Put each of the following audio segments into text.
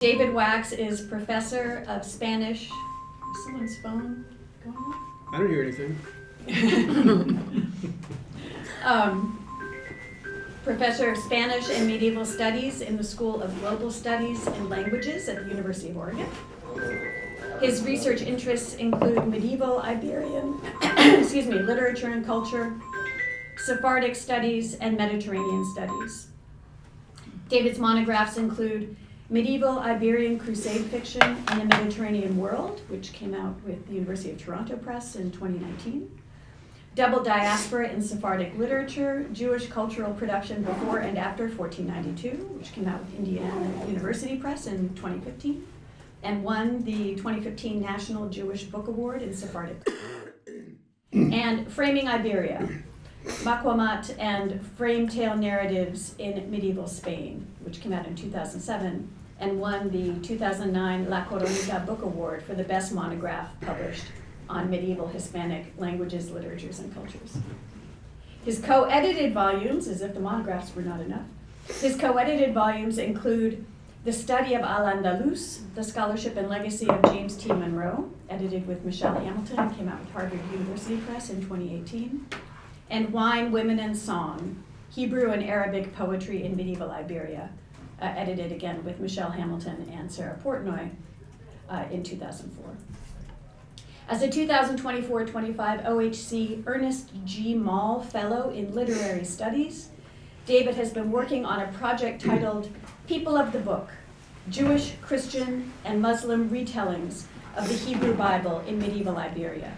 David Wacks is professor of Spanish. Is someone's phone going on? I don't hear anything. Professor of Spanish and Medieval Studies in the School of Global Studies and Languages at the University of Oregon. His research interests include medieval Iberian literature and culture, Sephardic studies, and Mediterranean studies. David's monographs include Medieval Iberian Crusade Fiction in the Mediterranean World, which came out with the University of Toronto Press in 2019. Double Diaspora in Sephardic Literature, Jewish Cultural Production Before and After 1492, which came out with Indiana University Press in 2015, and won the 2015 National Jewish Book Award in Sephardic. And Framing Iberia, Maqamat and Frame Tale Narratives in Medieval Spain, which came out in 2007, and won the 2009 La Coronica Book Award for the best monograph published on medieval Hispanic languages, literatures, and cultures. His co-edited volumes, as if the monographs were not enough, his co-edited volumes include The Study of Al-Andalus, The Scholarship and Legacy of James T. Monroe, edited with Michelle Hamilton, came out with Harvard University Press in 2018, and Wine, Women, and Song, Hebrew and Arabic Poetry in Medieval Iberia, edited again with Michelle Hamilton and Sarah Portnoy in 2004. As a 2024-25 OHC Ernest G. Mall Fellow in Literary Studies, David has been working on a project titled People of the Book, Jewish, Christian, and Muslim Retellings of the Hebrew Bible in Medieval Iberia.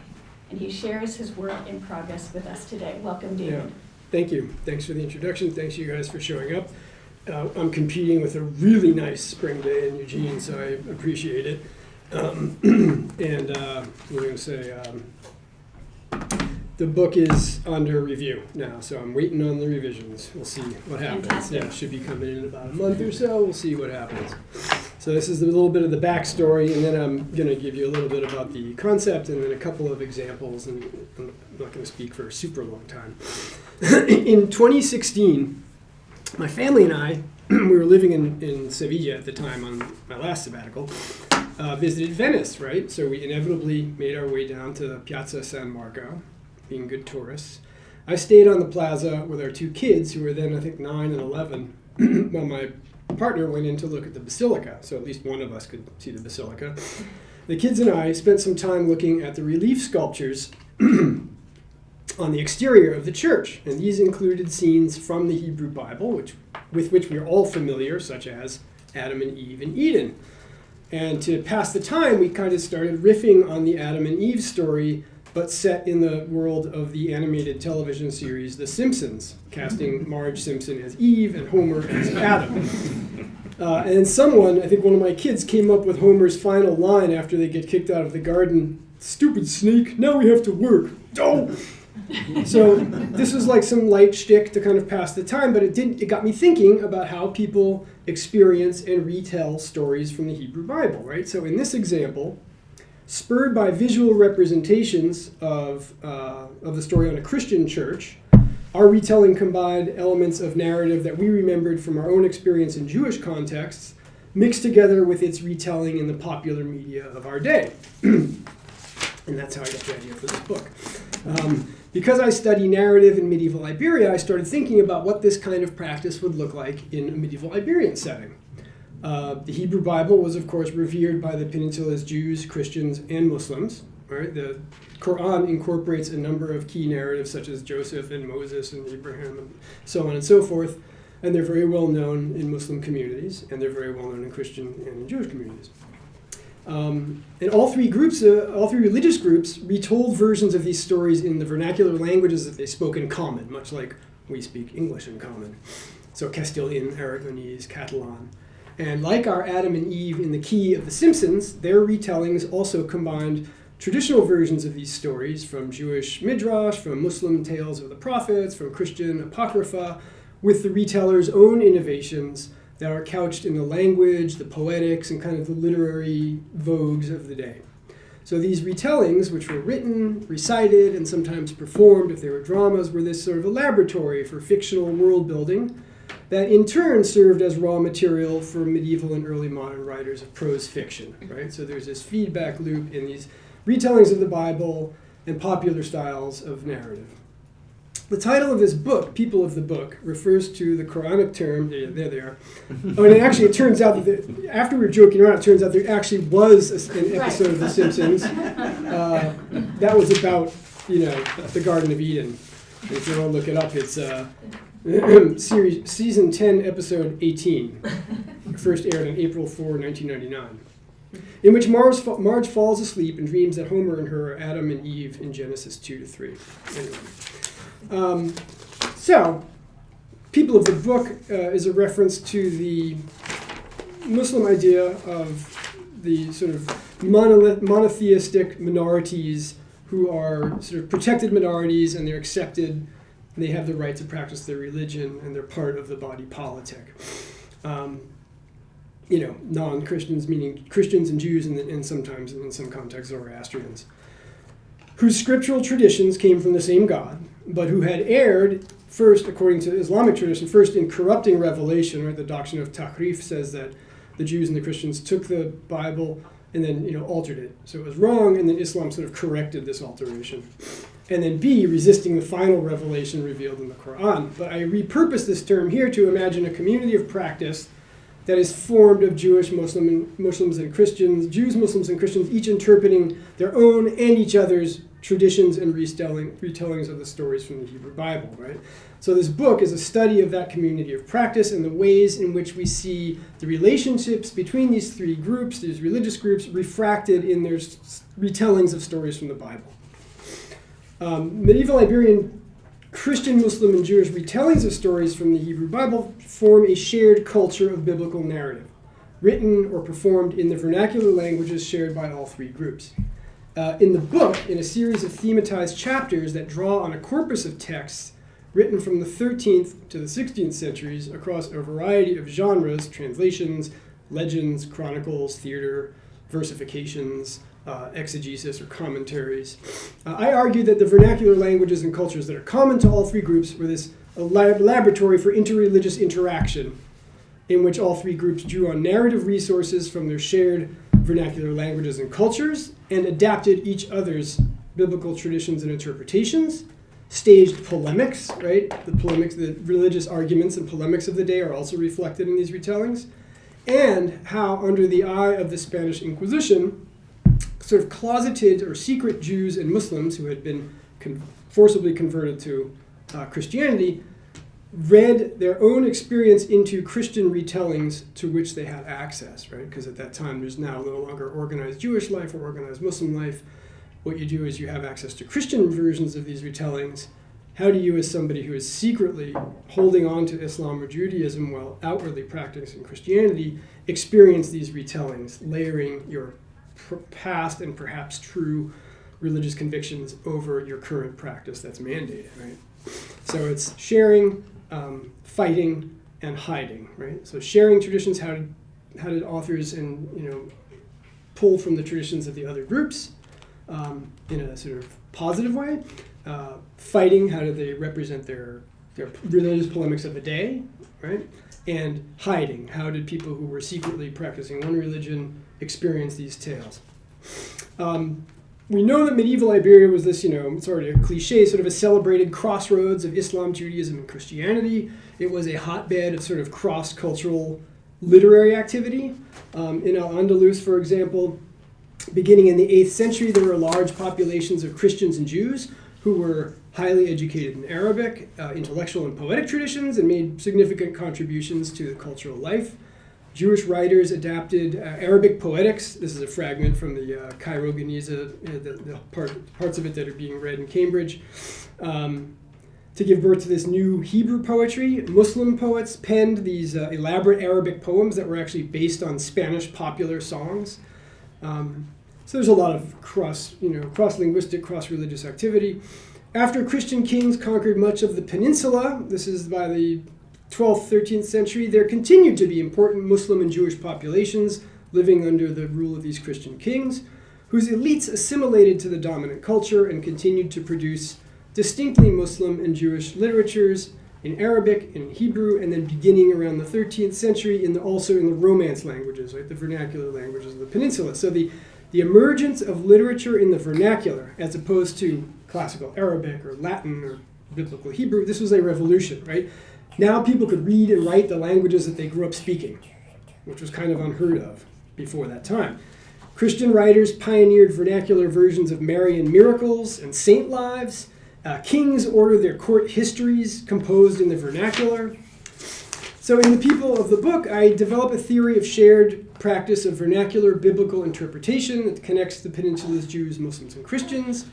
And he shares his work in progress with us today. Welcome, David. Yeah, thank you. Thanks for the introduction. Thanks you guys for showing up. I'm competing with a really nice spring day in Eugene, so I appreciate it. We're going to say the book is under review now, so I'm waiting on the revisions. We'll see what happens. Fantastic. Yeah, it should be coming in about a month or so. We'll see what happens. So this is a little bit of the backstory, and then I'm going to give you a little bit about the concept and then a couple of examples, and I'm not going to speak for a super long time. In 2016, my family and I, we were living in Sevilla at the time on my last sabbatical, visited Venice, right? So we inevitably made our way down to Piazza San Marco, being good tourists. I stayed on the plaza with our two kids, who were then, I think, 9 and 11, while my partner went in to look at the basilica, so at least one of us could see the basilica. The kids and I spent some time looking at the relief sculptures on the exterior of the church, and these included scenes from the Hebrew Bible, with which we are all familiar, such as Adam and Eve in Eden. And to pass the time, we kind of started riffing on the Adam and Eve story, but set in the world of the animated television series The Simpsons, casting Marge Simpson as Eve and Homer as Adam. And then someone, I think one of my kids, came up with Homer's final line after they get kicked out of the garden: "Stupid snake, now we have to work." Oh! So this was like some light shtick to kind of pass the time, but it got me thinking about how people experience and retell stories from the Hebrew Bible, right? So in this example, spurred by visual representations of the story on a Christian church, our retelling combined elements of narrative that we remembered from our own experience in Jewish contexts, mixed together with its retelling in the popular media of our day. And that's how I got the idea for this book. Because I study narrative in medieval Iberia, I started thinking about what this kind of practice would look like in a medieval Iberian setting. The Hebrew Bible was, of course, revered by the peninsula's Jews, Christians, and Muslims. Right? The Quran incorporates a number of key narratives, such as Joseph and Moses and Abraham and so on and so forth, and they're very well known in Muslim communities, and they're very well known in Christian and in Jewish communities. And all three religious groups retold versions of these stories in the vernacular languages that they spoke in common, much like we speak English in common. So Castilian, Aragonese, Catalan. And like our Adam and Eve in the Key of The Simpsons, their retellings also combined traditional versions of these stories from Jewish midrash, from Muslim tales of the prophets, from Christian apocrypha, with the retellers' own innovations that are couched in the language, the poetics, and kind of the literary vogues of the day. So these retellings, which were written, recited, and sometimes performed if they were dramas, were this sort of a laboratory for fictional world building that in turn served as raw material for medieval and early modern writers of prose fiction, right? So there's this feedback loop in these retellings of the Bible and popular styles of narrative. The title of this book, People of the Book, refers to the Quranic term, there they are. Oh, and it turns out that after we were joking around, it turns out there actually was an episode of The Simpsons that was about, the Garden of Eden. If you want to look it up, it's season 10, episode 18. First aired on April 4, 1999. In which Marge falls asleep and dreams that Homer and her are Adam and Eve in Genesis 2-3. Anyway. So, People of the Book is a reference to the Muslim idea of the sort of monotheistic minorities who are sort of protected minorities, and they're accepted, and they have the right to practice their religion, and they're part of the body politic. Non-Christians, meaning Christians and Jews, and sometimes, in some contexts, Zoroastrians, whose scriptural traditions came from the same God, but who had erred first, according to Islamic tradition, first in corrupting revelation. Right? The doctrine of Tahrif says that the Jews and the Christians took the Bible and then altered it. So it was wrong, and then Islam sort of corrected this alteration. And then B, resisting the final revelation revealed in the Quran. But I repurpose this term here to imagine a community of practice that is formed of Jewish, Muslims, and Christians, Jews, Muslims, and Christians, each interpreting their own and each other's traditions and retellings of the stories from the Hebrew Bible, right? So this book is a study of that community of practice and the ways in which we see the relationships between these three groups, these religious groups, refracted in their retellings of stories from the Bible. Medieval Iberian Christian, Muslim, and Jewish retellings of stories from the Hebrew Bible form a shared culture of biblical narrative, written or performed in the vernacular languages shared by all three groups. In the book, in a series of thematized chapters that draw on a corpus of texts written from the 13th to the 16th centuries across a variety of genres, translations, legends, chronicles, theater, versifications, exegesis, or commentaries. I argue that the vernacular languages and cultures that are common to all three groups were this laboratory for interreligious interaction, in which all three groups drew on narrative resources from their shared vernacular languages and cultures and adapted each other's biblical traditions and interpretations, staged polemics, right? The religious arguments and polemics of the day are also reflected in these retellings, and how, under the eye of the Spanish Inquisition, sort of closeted or secret Jews and Muslims who had been forcibly converted to Christianity read their own experience into Christian retellings to which they had access, right? Because at that time, there's now no longer organized Jewish life or organized Muslim life. What you do is you have access to Christian versions of these retellings. How do you, as somebody who is secretly holding on to Islam or Judaism while outwardly practicing Christianity, experience these retellings, layering your past and perhaps true religious convictions over your current practice that's mandated, right? So it's sharing, fighting, and hiding, right? So sharing traditions, how did authors pull from the traditions of the other groups in a sort of positive way? Fighting, how did they represent their religious polemics of the day, right? And hiding, how did people who were secretly practicing one religion experience these tales? We know that medieval Iberia was this, it's already a cliche, sort of a celebrated crossroads of Islam, Judaism, and Christianity. It was a hotbed of sort of cross-cultural literary activity. In Al-Andalus, for example, beginning in the 8th century, there were large populations of Christians and Jews who were highly educated in Arabic, intellectual and poetic traditions, and made significant contributions to the cultural life. Jewish writers adapted Arabic poetics. This is a fragment from the Cairo Geniza, the parts of it that are being read in Cambridge, to give birth to this new Hebrew poetry. Muslim poets penned these elaborate Arabic poems that were actually based on Spanish popular songs. So there's a lot of cross-linguistic, cross-religious activity. After Christian kings conquered much of the peninsula, this is by the 12th, 13th century, there continued to be important Muslim and Jewish populations living under the rule of these Christian kings, whose elites assimilated to the dominant culture and continued to produce distinctly Muslim and Jewish literatures in Arabic, in Hebrew, and then beginning around the 13th century also in the Romance languages, right, the vernacular languages of the peninsula. So the emergence of literature in the vernacular, as opposed to classical Arabic or Latin or biblical Hebrew, this was a revolution, right? Now people could read and write the languages that they grew up speaking, which was kind of unheard of before that time. Christian writers pioneered vernacular versions of Marian miracles and saint lives. Kings ordered their court histories composed in the vernacular. So in the people of the book, I develop a theory of shared practice of vernacular biblical interpretation that connects the peninsula's Jews, Muslims, and Christians.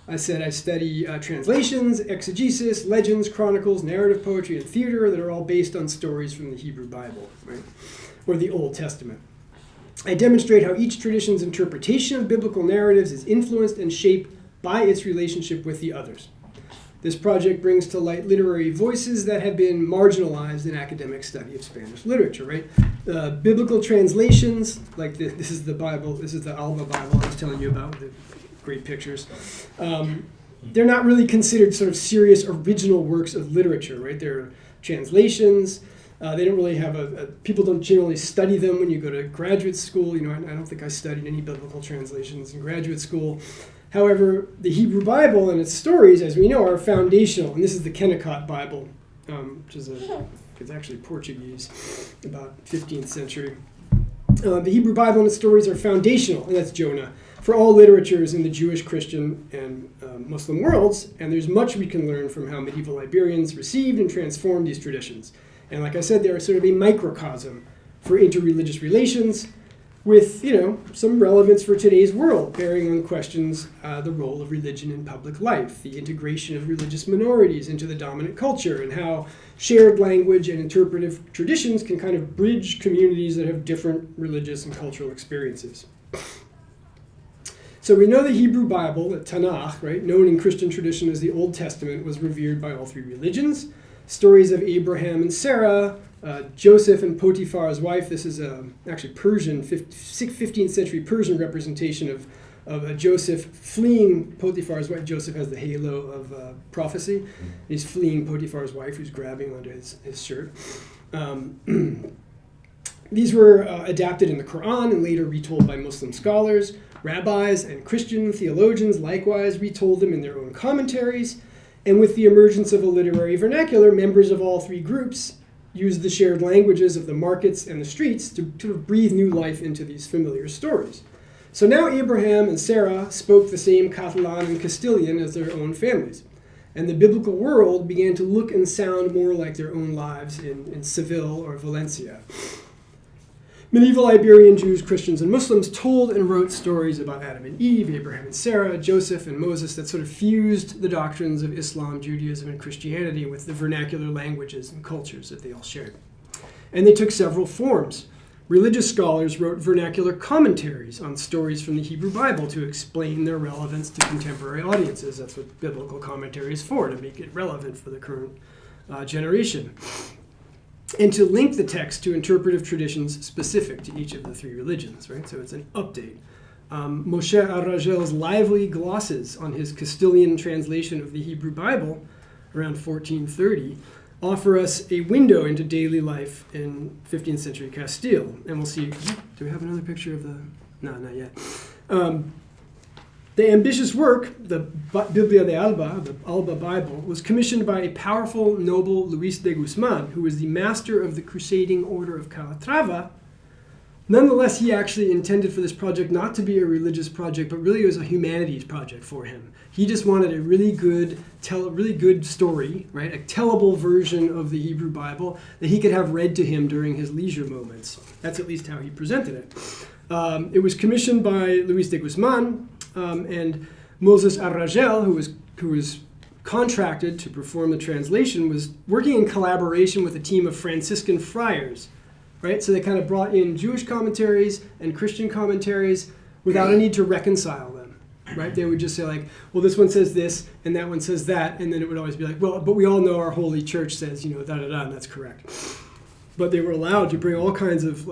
I said I study translations, exegesis, legends, chronicles, narrative poetry, and theater that are all based on stories from the Hebrew Bible, right, or the Old Testament. I demonstrate how each tradition's interpretation of biblical narratives is influenced and shaped by its relationship with the others. This project brings to light literary voices that have been marginalized in academic study of Spanish literature, right? Biblical translations, like this is the Bible, this is the Alba Bible I was telling you about, the great pictures. They're not really considered sort of serious original works of literature, right? They're translations. They don't really have people don't generally study them when you go to graduate school. You know, I don't think I studied any biblical translations in graduate school. However, the Hebrew Bible and its stories, as we know, are foundational. And this is the Kennecott Bible, which is it's actually Portuguese, about 15th century. The Hebrew Bible and its stories are foundational, and that's Jonah, for all literatures in the Jewish, Christian, and Muslim worlds. And there's much we can learn from how medieval Iberians received and transformed these traditions. And like I said, they are sort of a microcosm for interreligious relations, with, you know, some relevance for today's world, bearing on questions the role of religion in public life, the integration of religious minorities into the dominant culture, and how shared language and interpretive traditions can kind of bridge communities that have different religious and cultural experiences. So we know the Hebrew Bible, the Tanakh, right, known in Christian tradition as the Old Testament, was revered by all three religions. Stories of Abraham and Sarah, Joseph and Potiphar's wife. This is actually Persian, 15th century Persian representation of Joseph fleeing Potiphar's wife. Joseph has the halo of prophecy. He's fleeing Potiphar's wife, who's grabbing onto his shirt. These were adapted in the Quran and later retold by Muslim scholars. Rabbis and Christian theologians likewise retold them in their own commentaries. And with the emergence of a literary vernacular, members of all three groups used the shared languages of the markets and the streets to sort of breathe new life into these familiar stories. So now Abraham and Sarah spoke the same Catalan and Castilian as their own families. And the biblical world began to look and sound more like their own lives in Seville or Valencia. Medieval Iberian Jews, Christians, and Muslims told and wrote stories about Adam and Eve, Abraham and Sarah, Joseph and Moses that sort of fused the doctrines of Islam, Judaism, and Christianity with the vernacular languages and cultures that they all shared. And they took several forms. Religious scholars wrote vernacular commentaries on stories from the Hebrew Bible to explain their relevance to contemporary audiences. That's what biblical commentary is for, to make it relevant for the current generation. And to link the text to interpretive traditions specific to each of the three religions, right? So it's an update. Moshe Aragel's lively glosses on his Castilian translation of the Hebrew Bible around 1430 offer us a window into daily life in 15th century Castile. And we'll see, do we have another picture of the, no, not yet. The ambitious work, the Biblia de Alba, the Alba Bible, was commissioned by a powerful noble Luis de Guzman, who was the master of the crusading order of Calatrava. Nonetheless, he actually intended for this project not to be a religious project, but really it was a humanities project for him. He just wanted a really good story, right? A tellable version of the Hebrew Bible that he could have read to him during his leisure moments. That's at least how he presented it. It was commissioned by Luis de Guzman, and Moses Arragel, who was contracted to perform the translation, was working in collaboration with a team of Franciscan friars, right? So they kind of brought in Jewish commentaries and Christian commentaries without a need to reconcile them, right? They would just say like, well, this one says this and that one says that, and then it would always be like, well, but we all know our holy church says, da-da-da, and that's correct. But they were allowed to bring all kinds of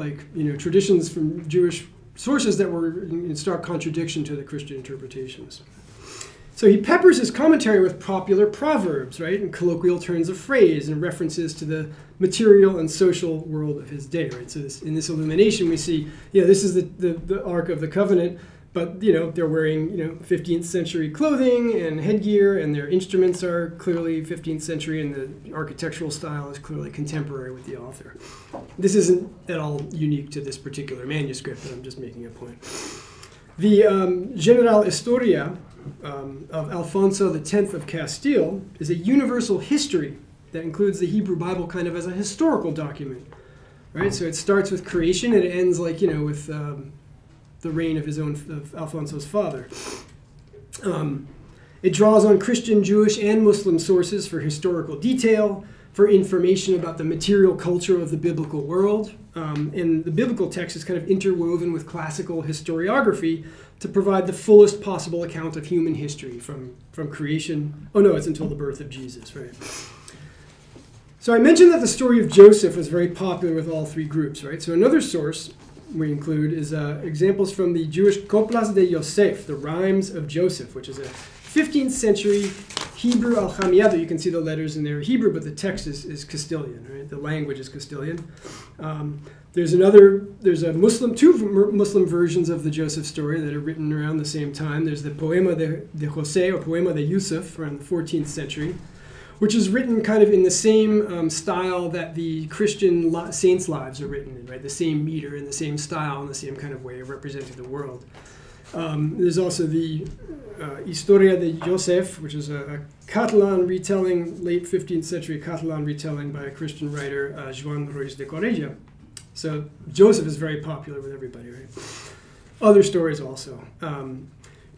traditions from Jewish sources that were in stark contradiction to the Christian interpretations. So he peppers his commentary with popular proverbs, right, and colloquial turns of phrase and references to the material and social world of his day, right? So in this illumination we see, this is the Ark of the Covenant, but, they're wearing, 15th century clothing and headgear, and their instruments are clearly 15th century, and the architectural style is clearly contemporary with the author. This isn't at all unique to this particular manuscript, but I'm just making a point. The General Historia of Alfonso X of Castile is a universal history that includes the Hebrew Bible kind of as a historical document, right? So it starts with creation and it ends with the reign of Alfonso's father. It draws on Christian, Jewish, and Muslim sources for historical detail, for information about the material culture of the biblical world. And the biblical text is kind of interwoven with classical historiography to provide the fullest possible account of human history from creation. Oh no, it's until the birth of Jesus, right? So I mentioned that the story of Joseph was very popular with all three groups, right? So another source we include is examples from the Jewish Coplas de Yosef, the Rhymes of Joseph, which is a 15th century Hebrew al-Hamiyah. You can see the letters in there Hebrew, but the text is Castilian, right? The language is Castilian. There's two Muslim versions of the Joseph story that are written around the same time. There's the Poema de José, or Poema de Yusuf, around the 14th century, which is written kind of in the same style that the Christian saints' lives are written in, right? The same meter and the same style and the same kind of way of representing the world. There's also the Historia de Joseph, which is a Catalan retelling, late 15th century Catalan retelling by a Christian writer, Joan Ruiz de Correia. So Joseph is very popular with everybody, right? Other stories also.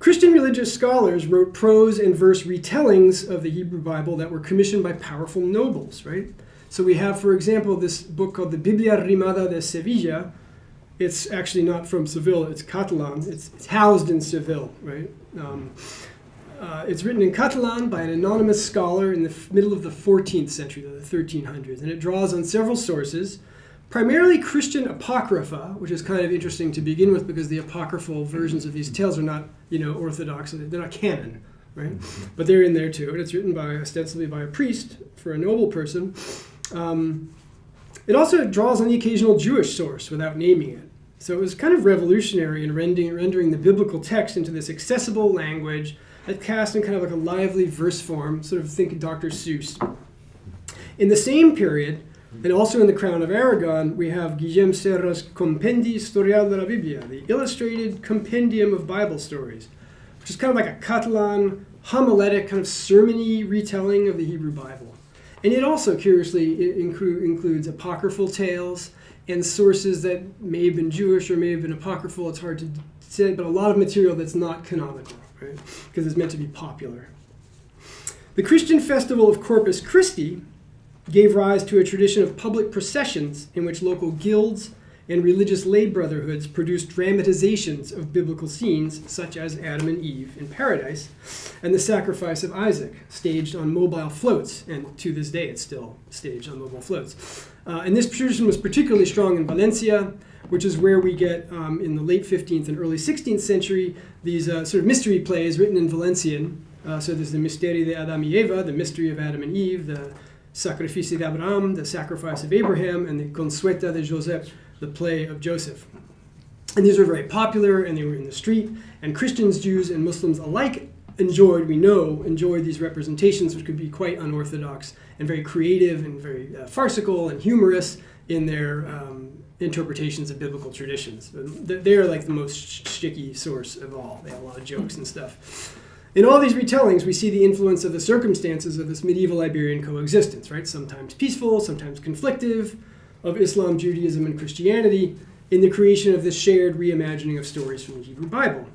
Christian religious scholars wrote prose and verse retellings of the Hebrew Bible that were commissioned by powerful nobles, right? So we have, for example, this book called the Biblia Rimada de Sevilla. It's actually not from Seville, it's Catalan. It's housed in Seville, right? It's written in Catalan by an anonymous scholar in the middle of the 14th century, the 1300s, and it draws on several sources, primarily Christian apocrypha, which is kind of interesting to begin with because the apocryphal versions of these tales are not, orthodox, they're not canon, right? But they're in there too, and it's written ostensibly by a priest for a noble person. It also draws on the occasional Jewish source without naming it. So it was kind of revolutionary in rendering the biblical text into this accessible language that cast in kind of like a lively verse form, sort of think Dr. Seuss. In the same period, and also in the Crown of Aragon, we have Guillem Serra's Compendi Historial de la Biblia, the illustrated compendium of Bible stories, which is kind of like a Catalan homiletic kind of sermon-y retelling of the Hebrew Bible. And it also, curiously, includes apocryphal tales and sources that may have been Jewish or may have been apocryphal. It's hard to say, but a lot of material that's not canonical, right? Because it's meant to be popular. The Christian festival of Corpus Christi gave rise to a tradition of public processions in which local guilds and religious lay brotherhoods produced dramatizations of biblical scenes such as Adam and Eve in paradise and the sacrifice of Isaac, staged on mobile floats, and to this day it's still staged on mobile floats. And this tradition was particularly strong in Valencia, which is where we get, in the late 15th and early 16th century, these sort of mystery plays written in Valencian. So there's the Misteri de Adam y Eva, the mystery of Adam and Eve, the Sacrifici de Abraham, the sacrifice of Abraham, and the Consueta de Joseph, the play of Joseph. And these were very popular, and they were in the street, and Christians, Jews, and Muslims alike enjoyed these representations, which could be quite unorthodox and very creative and very farcical and humorous in their interpretations of biblical traditions. They're like the most sticky source of all. They have a lot of jokes and stuff. In all these retellings, we see the influence of the circumstances of this medieval Iberian coexistence, right? Sometimes peaceful, sometimes conflictive, of Islam, Judaism, and Christianity in the creation of this shared reimagining of stories from the Hebrew Bible.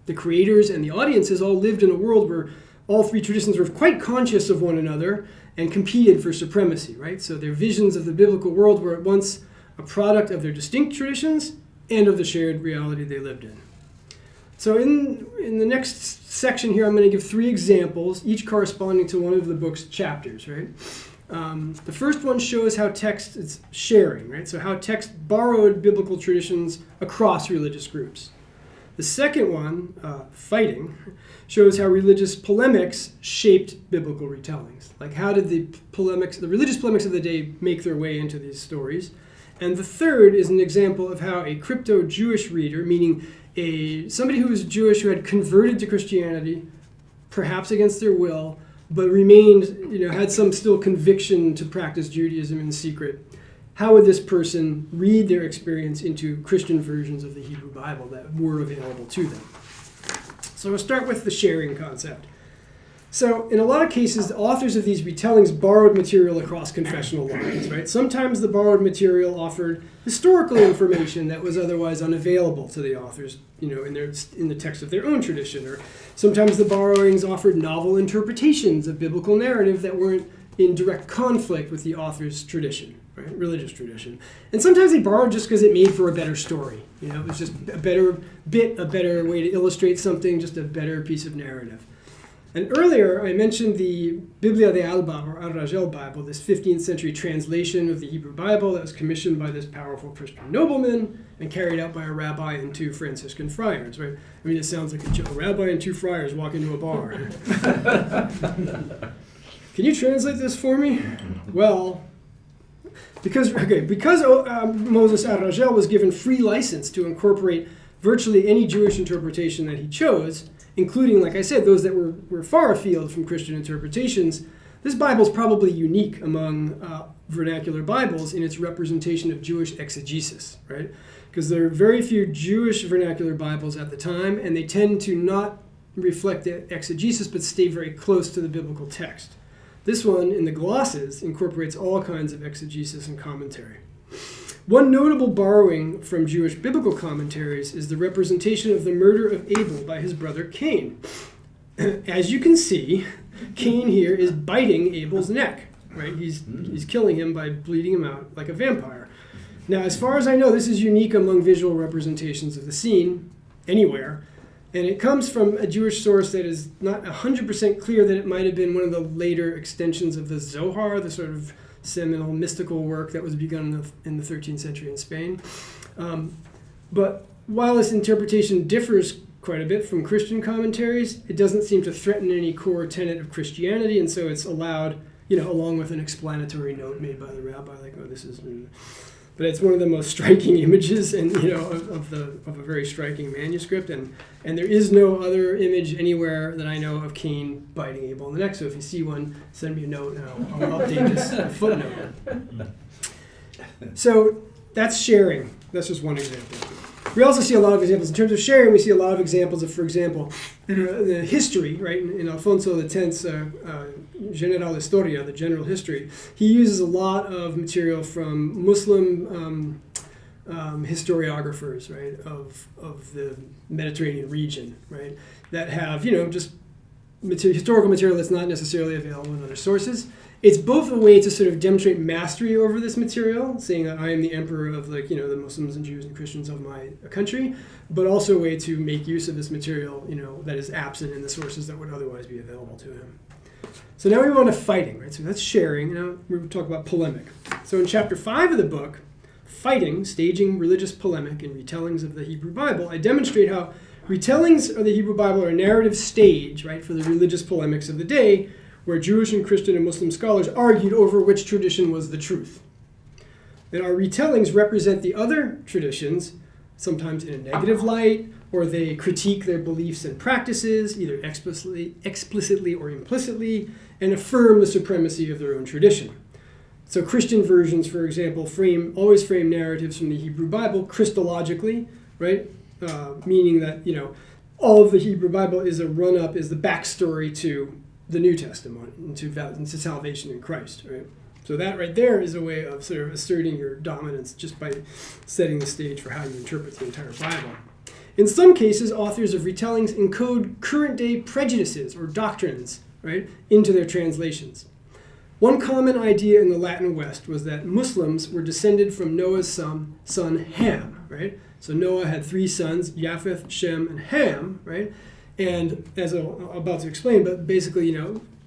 The creators and the audiences all lived in a world where all three traditions were quite conscious of one another and competed for supremacy, right? So their visions of the biblical world were at once a product of their distinct traditions and of the shared reality they lived in. So in the next section here, I'm going to give 3 examples, each corresponding to one of the book's chapters, right? The first one shows how text is sharing, right? So how text borrowed biblical traditions across religious groups. The second one, fighting, shows how religious polemics shaped biblical retellings. Like how did the religious polemics of the day make their way into these stories? And the third is an example of how a crypto-Jewish reader, meaning somebody who was Jewish who had converted to Christianity, perhaps against their will, but remained, had some still conviction to practice Judaism in secret. How would this person read their experience into Christian versions of the Hebrew Bible that were available to them? So we'll start with the sharing concept. So in a lot of cases, the authors of these retellings borrowed material across confessional lines, right? Sometimes the borrowed material offered historical information that was otherwise unavailable to the authors, in the text of their own tradition. Or sometimes the borrowings offered novel interpretations of biblical narrative that weren't in direct conflict with the author's tradition, right? Religious tradition. And sometimes they borrowed just because it made for a better story. It was just a better way to illustrate something, just a better piece of narrative. And earlier, I mentioned the Biblia de Alba, or Al-Rajel Bible, this 15th century translation of the Hebrew Bible that was commissioned by this powerful Christian nobleman and carried out by a rabbi and 2 Franciscan friars, right? I mean, it sounds like a joke. A rabbi and 2 friars walk into a bar. Can you translate this for me? Well, because Moses Al-Rajel was given free license to incorporate virtually any Jewish interpretation that he chose, including, like I said, those that were far afield from Christian interpretations, this Bible is probably unique among vernacular Bibles in its representation of Jewish exegesis, right? Because there are very few Jewish vernacular Bibles at the time, and they tend to not reflect the exegesis, but stay very close to the biblical text. This one, in the glosses, incorporates all kinds of exegesis and commentary. One notable borrowing from Jewish biblical commentaries is the representation of the murder of Abel by his brother Cain. As you can see, Cain here is biting Abel's neck, right? He's killing him by bleeding him out like a vampire. Now, as far as I know, this is unique among visual representations of the scene anywhere, and it comes from a Jewish source that is not 100% clear that it might have been one of the later extensions of the Zohar, the sort of seminal mystical work that was begun in the 13th century in Spain. But while this interpretation differs quite a bit from Christian commentaries, it doesn't seem to threaten any core tenet of Christianity, and so it's allowed, along with an explanatory note made by the rabbi, like, oh, this is... But it's one of the most striking images, and of a very striking manuscript, and there is no other image anywhere that I know of Cain biting Abel in the neck. So if you see one, send me a note, and I'll update this footnote. So that's sharing. That's just one example. We also see a lot of examples. In terms of sharing, we see a lot of examples of, for example, the history, right? In Alfonso X's General Historia, the general history, he uses a lot of material from Muslim historiographers, right, of the Mediterranean region, right, that have, just historical material that's not necessarily available in other sources. It's both a way to sort of demonstrate mastery over this material, saying that I am the emperor of the Muslims and Jews and Christians of my country, but also a way to make use of this material, that is absent in the sources that would otherwise be available to him. So now we go on to fighting, right? So that's sharing. Now we're going to talk about polemic. So in chapter 5 of the book, Fighting, Staging Religious Polemic and Retellings of the Hebrew Bible, I demonstrate how retellings of the Hebrew Bible are a narrative stage, right, for the religious polemics of the day, where Jewish and Christian and Muslim scholars argued over which tradition was the truth. And our retellings represent the other traditions, sometimes in a negative light, or they critique their beliefs and practices, either explicitly or implicitly, and affirm the supremacy of their own tradition. So Christian versions, for example, always frame narratives from the Hebrew Bible Christologically, right? Meaning that, all of the Hebrew Bible is the backstory to the New Testament, into salvation in Christ, right? So that right there is a way of sort of asserting your dominance just by setting the stage for how you interpret the entire Bible. In some cases, authors of retellings encode current-day prejudices or doctrines, right, into their translations. One common idea in the Latin West was that Muslims were descended from Noah's son Ham, right? So Noah had 3 sons, Japheth, Shem, and Ham, right? And as I'm about to explain, but basically,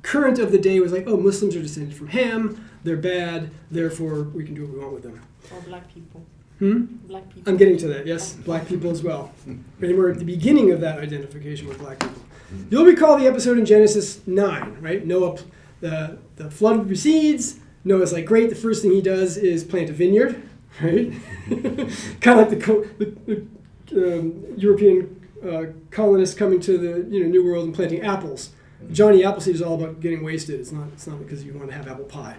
current of the day was like, oh, Muslims are descended from Ham, they're bad, therefore we can do what we want with them. Or black people. Black people. I'm getting to that, yes. Black people as well. And we're at the beginning of that identification with black people. You'll recall the episode in Genesis 9, right? Noah, the flood recedes. Noah's like, great, the first thing he does is plant a vineyard, right? Kind of like the European colonists coming to the New World and planting apples. Johnny Appleseed is all about getting wasted. It's not because you want to have apple pie.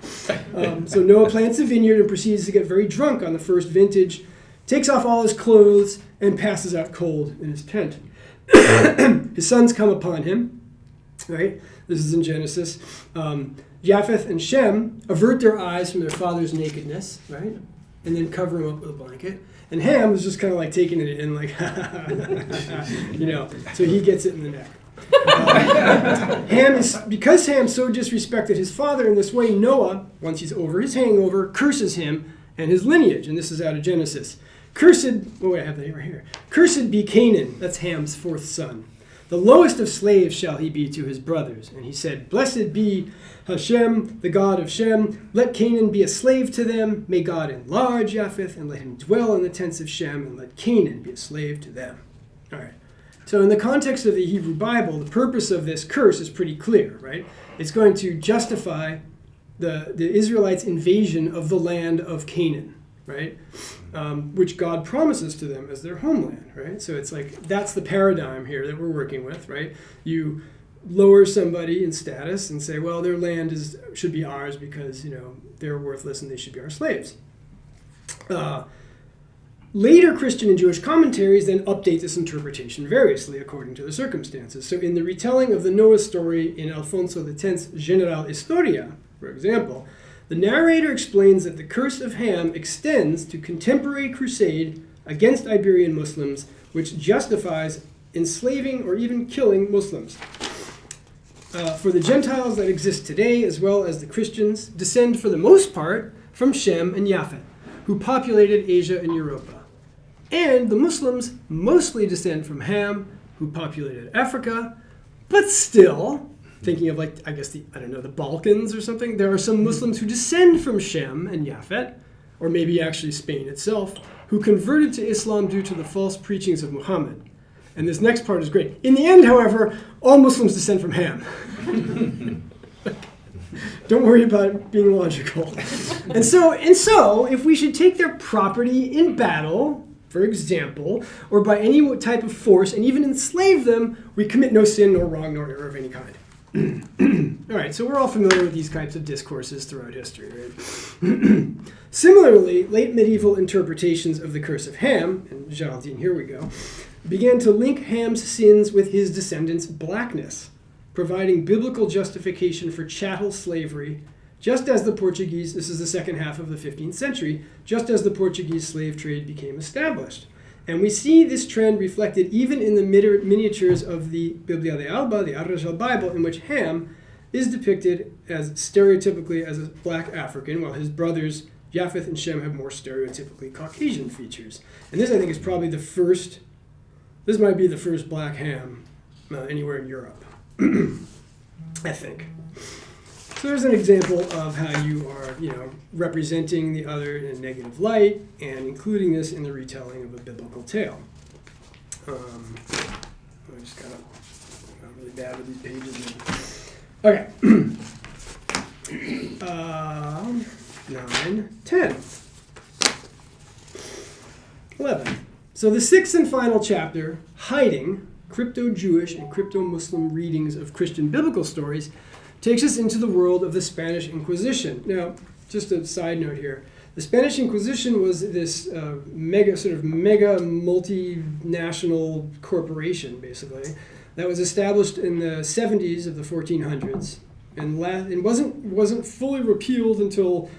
So Noah plants a vineyard and proceeds to get very drunk on the first vintage, takes off all his clothes, and passes out cold in his tent. His sons come upon him, right? This is in Genesis. Japheth and Shem avert their eyes from their father's nakedness, right? And then cover him up with a blanket. And Ham is just kind of like taking it in, like, so he gets it in the neck. Because Ham so disrespected his father in this way, Noah, once he's over his hangover, curses him and his lineage. And this is out of Genesis. I have that right here. Cursed be Canaan, that's Ham's fourth son. The lowest of slaves shall he be to his brothers. And he said, blessed be Hashem, the God of Shem. Let Canaan be a slave to them. May God enlarge Japheth, and let him dwell in the tents of Shem, and let Canaan be a slave to them. All right. So in the context of the Hebrew Bible, the purpose of this curse is pretty clear, right? It's going to justify the Israelites' invasion of the land of Canaan, right? Which God promises to them as their homeland, right? So it's like, that's the paradigm here that we're working with, right? You lower somebody in status and say, well, their land should be ours because, they're worthless and they should be our slaves. Later Christian and Jewish commentaries then update this interpretation variously according to the circumstances. So in the retelling of the Noah story in Alfonso X's General Historia, for example, the narrator explains that the curse of Ham extends to contemporary crusade against Iberian Muslims, which justifies enslaving or even killing Muslims. For the Gentiles that exist today, as well as the Christians, descend for the most part from Shem and Japheth, who populated Asia and Europa. And the Muslims mostly descend from Ham, who populated Africa, but still, thinking of the Balkans or something, there are some Muslims who descend from Shem and Japheth, or maybe actually Spain itself, who converted to Islam due to the false preachings of Muhammad. And this next part is great. In the end, however, all Muslims descend from Ham. Don't worry about it being logical. And so, if we should take their property in battle, for example, or by any type of force, and even enslave them, we commit no sin nor wrong nor error of any kind. All right, so we're all familiar with these types of discourses throughout history, right? Similarly, late medieval interpretations of the curse of Ham, and Geraldine, here we go, began to link Ham's sins with his descendants' blackness, providing biblical justification for chattel slavery, just as the Portuguese, this is the second half of the 15th century, just as the Portuguese slave trade became established. And we see this trend reflected even in the miniatures of the Biblia de Alba, the Arrajal Bible, in which Ham is depicted as stereotypically as a black African, while his brothers Japheth and Shem have more stereotypically Caucasian features. And this, I think, is probably this might be the first black Ham anywhere in Europe, I think. So there's an example of how you are, representing the other in a negative light and including this in the retelling of a biblical tale. I just got really bad with these pages. Okay. 9, 10, 11. So the sixth and final chapter, hiding crypto-Jewish and crypto-Muslim readings of Christian biblical stories, takes us into the world of the Spanish Inquisition. Now, just a side note here. The Spanish Inquisition was this mega multinational corporation, basically, that was established in the 70s of the 1400s, and wasn't fully repealed until,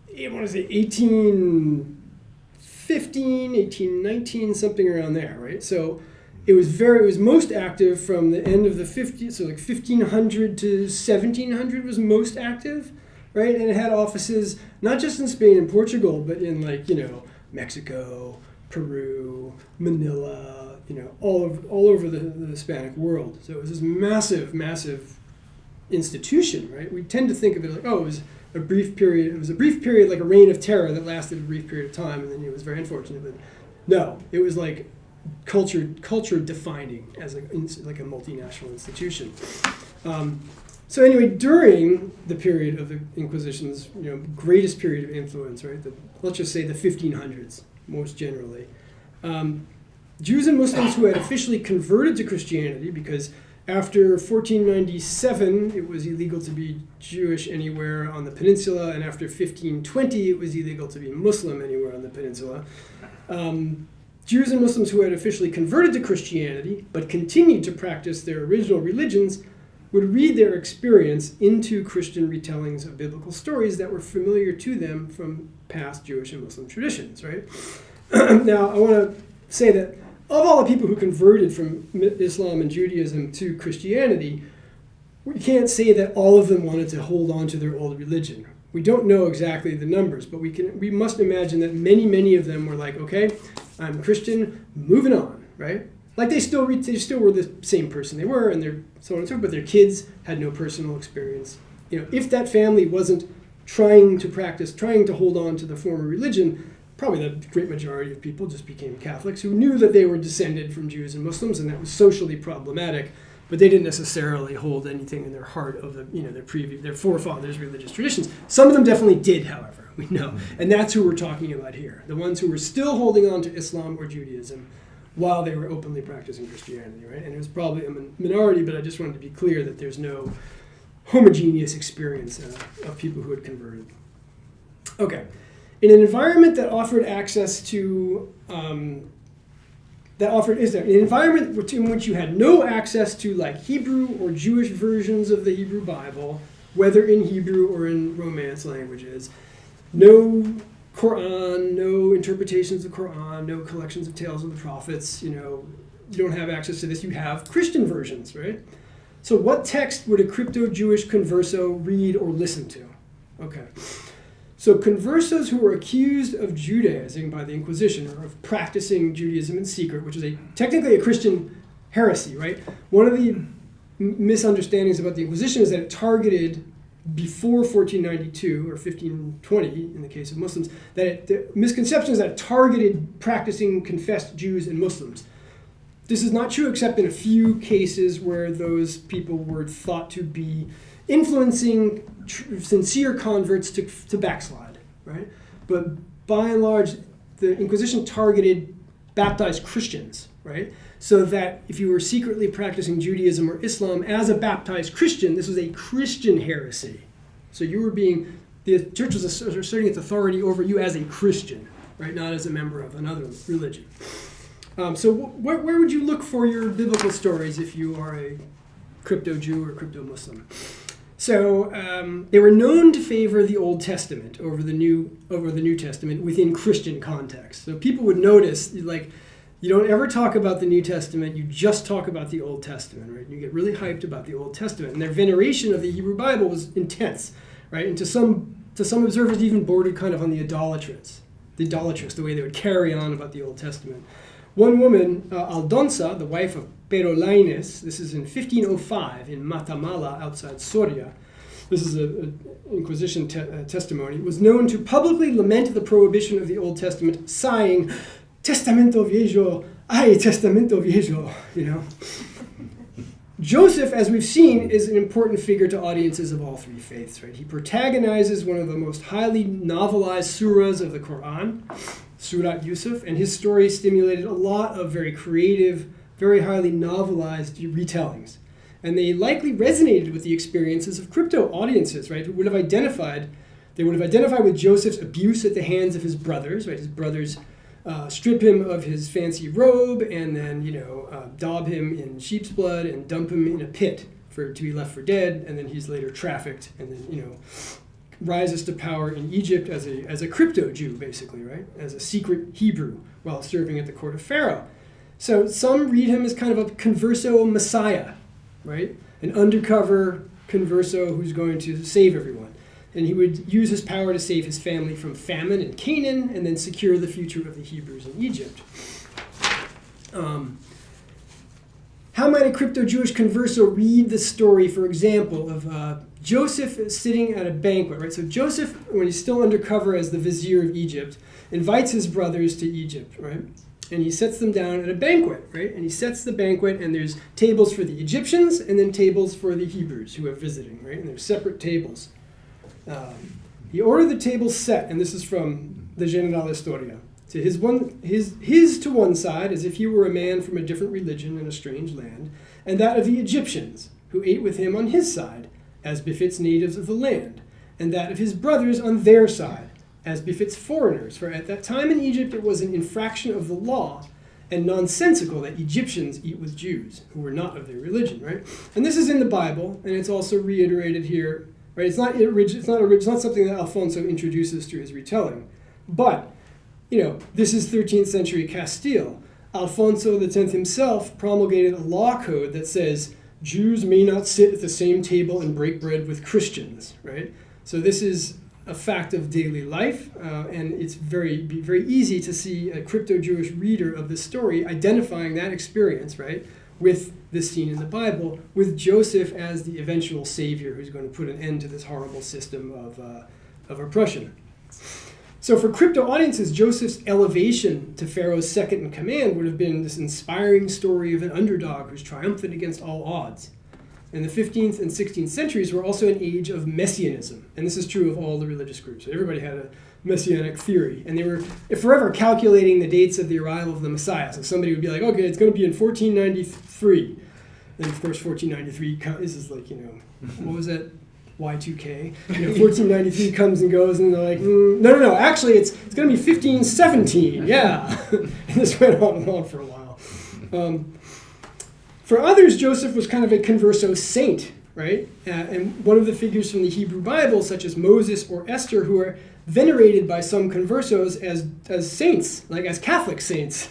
1815, 1819, something around there, right? So it was most active from the end of the 50s, so like 1500 to 1700 was most active, right? And it had offices not just in Spain and Portugal, but in Mexico, Peru, Manila, all over the Hispanic world. So it was this massive institution, right? We tend to think of it like, it was a brief period. It was a brief period, like a reign of terror that lasted a brief period of time, and then it was very unfortunate. But no, it was like culture defining as like a multinational institution. So anyway, during the period of the Inquisition's greatest period of influence, right? Let's just say the 1500s, most generally. Jews and Muslims who had officially converted to Christianity, because after 1497 it was illegal to be Jewish anywhere on the peninsula, and after 1520 it was illegal to be Muslim anywhere on the peninsula. Jews and Muslims who had officially converted to Christianity but continued to practice their original religions would read their experience into Christian retellings of biblical stories that were familiar to them from past Jewish and Muslim traditions, right? Now, I want to say that of all the people who converted from Islam and Judaism to Christianity, we can't say that all of them wanted to hold on to their old religion. We don't know exactly the numbers, but we must imagine that many of them were like, okay, I'm Christian, moving on, right? Like they still were the same person they were, and they're so on and so forth, but their kids had no personal experience. If that family wasn't trying to hold on to the former religion, probably the great majority of people just became Catholics who knew that they were descended from Jews and Muslims, and that was socially problematic, but they didn't necessarily hold anything in their heart of their forefathers' religious traditions. Some of them definitely did, however, we know, and that's who we're talking about here. The ones who were still holding on to Islam or Judaism while they were openly practicing Christianity, right? And it was probably a minority, but I just wanted to be clear that there's no homogeneous experience of people who had converted. Okay. In an environment that offered access to, an environment in which you had no access to like Hebrew or Jewish versions of the Hebrew Bible, whether in Hebrew or in Romance languages, no Quran, no interpretations of the Quran, no collections of tales of the prophets, you don't have access to this. You have Christian versions, right? So what text would a crypto-Jewish converso read or listen to? Okay. So conversos who were accused of Judaizing by the Inquisition, or of practicing Judaism in secret, which is technically a Christian heresy, right? One of the misunderstandings about the Inquisition is that it targeted, before 1492 or 1520 in the case of Muslims, the misconception is that it targeted practicing confessed Jews and Muslims. This is not true except in a few cases where those people were thought to be influencing sincere converts to backslide, right? But by and large, the Inquisition targeted baptized Christians, right? So that if you were secretly practicing Judaism or Islam as a baptized Christian, this was a Christian heresy. So the church was asserting its authority over you as a Christian, right? Not as a member of another religion. So where would you look for your biblical stories if you are a crypto-Jew or crypto-Muslim? So they were known to favor the Old Testament over the New Testament within Christian context. So people would notice, like, you don't ever talk about the New Testament, you just talk about the Old Testament, right? You get really hyped about the Old Testament. And their veneration of the Hebrew Bible was intense, right? And to some observers, even bordered kind of on the idolatrous, the way they would carry on about the Old Testament. One woman, Aldonza, the wife of Perolaines, this is in 1505 in Matamala outside Soria. This is an Inquisition testimony, was known to publicly lament the prohibition of the Old Testament, sighing, Testamento Viejo, ay, Testamento Viejo, Joseph, as we've seen, is an important figure to audiences of all three faiths, right? He protagonizes one of the most highly novelized surahs of the Quran, Surat Yusuf, and his story stimulated a lot of very creative, very highly novelized retellings. And they likely resonated with the experiences of crypto audiences, right? Who would have identified with Joseph's abuse at the hands of his brothers, right? His brothers strip him of his fancy robe and then, daub him in sheep's blood and dump him in a pit to be left for dead. And then he's later trafficked and then, rises to power in Egypt as a crypto Jew, basically, right? As a secret Hebrew while serving at the court of Pharaoh. So some read him as kind of a converso messiah, right? An undercover converso who's going to save everyone. And he would use his power to save his family from famine in Canaan and then secure the future of the Hebrews in Egypt. How might a crypto-Jewish converso read the story, for example, of Joseph is sitting at a banquet, right? So Joseph, when he's still undercover as the vizier of Egypt, invites his brothers to Egypt, right? And he sets them down at a banquet, right? And he sets the banquet, and there's tables for the Egyptians and then tables for the Hebrews who are visiting, right? And there's separate tables. He ordered the tables set, and this is from the General Historia. To his to one side, as if he were a man from a different religion in a strange land, and that of the Egyptians, who ate with him on his side, as befits natives of the land, and that of his brothers on their side, as befits foreigners. For at that time in Egypt it was an infraction of the law and nonsensical that Egyptians eat with Jews, who were not of their religion, right? And this is in the Bible, and it's also reiterated here, right? It's not something that Alfonso introduces through his retelling, but this is 13th century Castile. Alfonso X himself promulgated a law code that says Jews may not sit at the same table and break bread with Christians, right? So this is a fact of daily life, and it's very easy to see a crypto-Jewish reader of this story identifying that experience, right, with this scene in the Bible, with Joseph as the eventual savior who's going to put an end to this horrible system of oppression. So for crypto audiences, Joseph's elevation to Pharaoh's second in command would have been this inspiring story of an underdog who's triumphant against all odds. And the 15th and 16th centuries were also an age of messianism, and this is true of all the religious groups. So everybody had a messianic theory, and they were forever calculating the dates of the arrival of the Messiah. So somebody would be like, okay, it's going to be in 1493. And of course, 1493 is like, what was that? Y2K. 1493 comes and goes, and they're like, no, actually, it's going to be 1517, yeah. And this went on and on for a while. For others, Joseph was kind of a converso saint, right? And one of the figures from the Hebrew Bible, such as Moses or Esther, who are venerated by some conversos as saints, like as Catholic saints.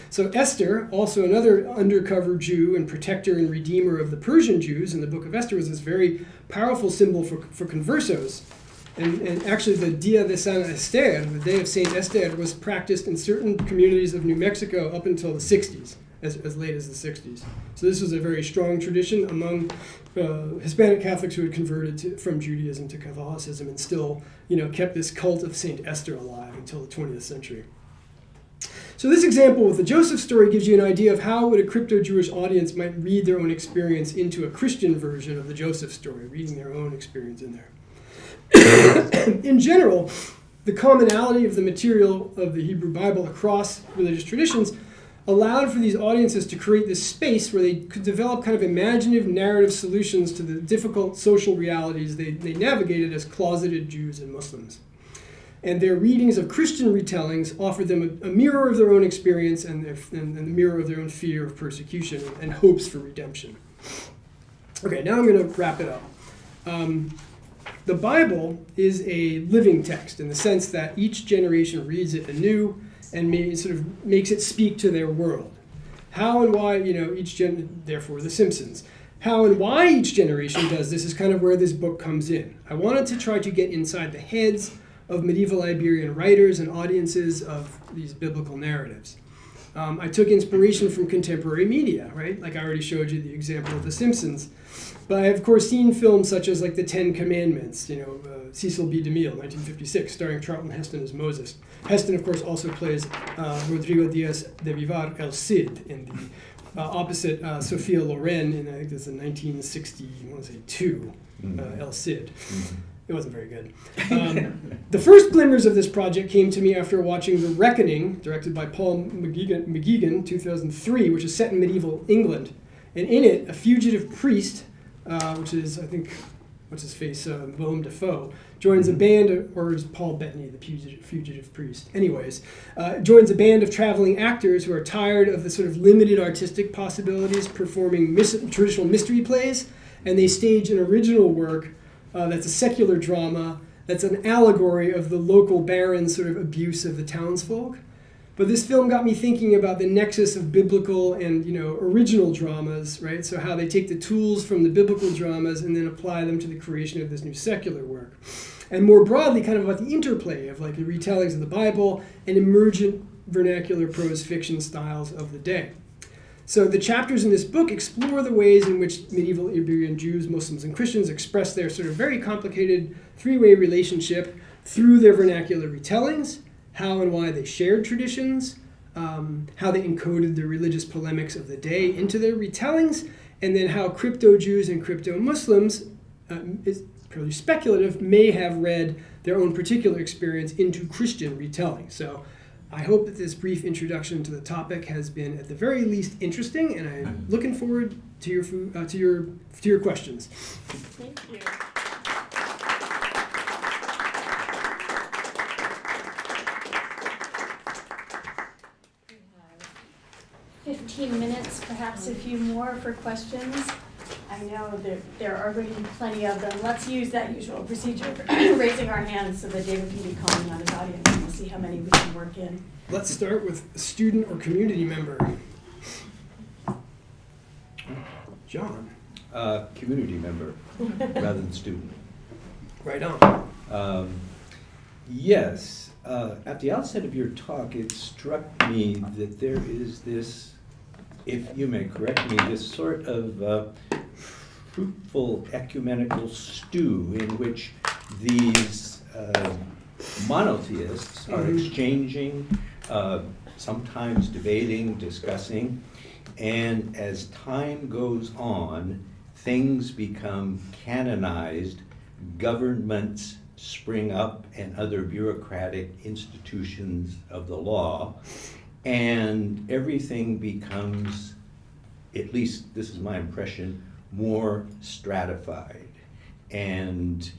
So Esther, also another undercover Jew and protector and redeemer of the Persian Jews in the book of Esther, was this very powerful symbol for conversos. And actually the Dia de San Esther, the Day of Saint Esther, was practiced in certain communities of New Mexico up until the 60s, as late as the 60s. So this was a very strong tradition among Hispanic Catholics who had converted from Judaism to Catholicism and still, kept this cult of Saint Esther alive until the 20th century. So this example with the Joseph story gives you an idea of how would a crypto-Jewish audience might read their own experience into a Christian version of the Joseph story, reading their own experience in there. In general, the commonality of the material of the Hebrew Bible across religious traditions allowed for these audiences to create this space where they could develop kind of imaginative narrative solutions to the difficult social realities they navigated as closeted Jews and Muslims. And their readings of Christian retellings offered them a mirror of their own experience and the mirror of their own fear of persecution and hopes for redemption. Okay, now I'm going to wrap it up. The Bible is a living text in the sense that each generation reads it anew and makes it speak to their world. How and why, therefore the Simpsons. How and why each generation does this is kind of where this book comes in. I wanted to try to get inside the heads of medieval Iberian writers and audiences of these biblical narratives. I took inspiration from contemporary media, right? Like I already showed you the example of The Simpsons. But I have, of course, seen films such as like The Ten Commandments, Cecil B. DeMille, 1956, starring Charlton Heston as Moses. Heston, of course, also plays Rodrigo Diaz de Vivar, El Cid, in the opposite Sophia Loren in, I think this is 1962, El Cid. It wasn't very good. The first glimmers of this project came to me after watching The Reckoning, directed by Paul McGuigan, 2003, which is set in medieval England. And in it, a fugitive priest, which is, I think, what's his face, Willem Dafoe, joins a band, or is Paul Bettany, the fugitive priest? Anyways, joins a band of traveling actors who are tired of the sort of limited artistic possibilities performing traditional mystery plays, and they stage an original work that's a secular drama, that's an allegory of the local baron's sort of abuse of the townsfolk. But this film got me thinking about the nexus of biblical and original dramas, right? So how they take the tools from the biblical dramas and then apply them to the creation of this new secular work. And more broadly, kind of about the interplay of like the retellings of the Bible and emergent vernacular prose fiction styles of the day. So the chapters in this book explore the ways in which medieval Iberian Jews, Muslims, and Christians expressed their sort of very complicated three-way relationship through their vernacular retellings, how and why they shared traditions, how they encoded the religious polemics of the day into their retellings, and then how crypto-Jews and crypto-Muslims, is purely speculative, may have read their own particular experience into Christian retelling. So I hope that this brief introduction to the topic has been at the very least interesting, and I'm looking forward to your questions. Thank you. 15 minutes, perhaps a few more for questions. I know that there are going to be plenty of them. Let's use that usual procedure for raising our hands so that David can be calling on his audience, and we'll see how many we can work in. Let's start with a student or community member. John. Community member rather than student. Right on. Yes, at the outset of your talk, it struck me that there is this, if you may correct me, this sort of fruitful ecumenical stew in which these monotheists are exchanging, sometimes debating, discussing, and as time goes on, things become canonized, governments spring up and other bureaucratic institutions of the law, and everything becomes, at least this is my impression, more stratified. And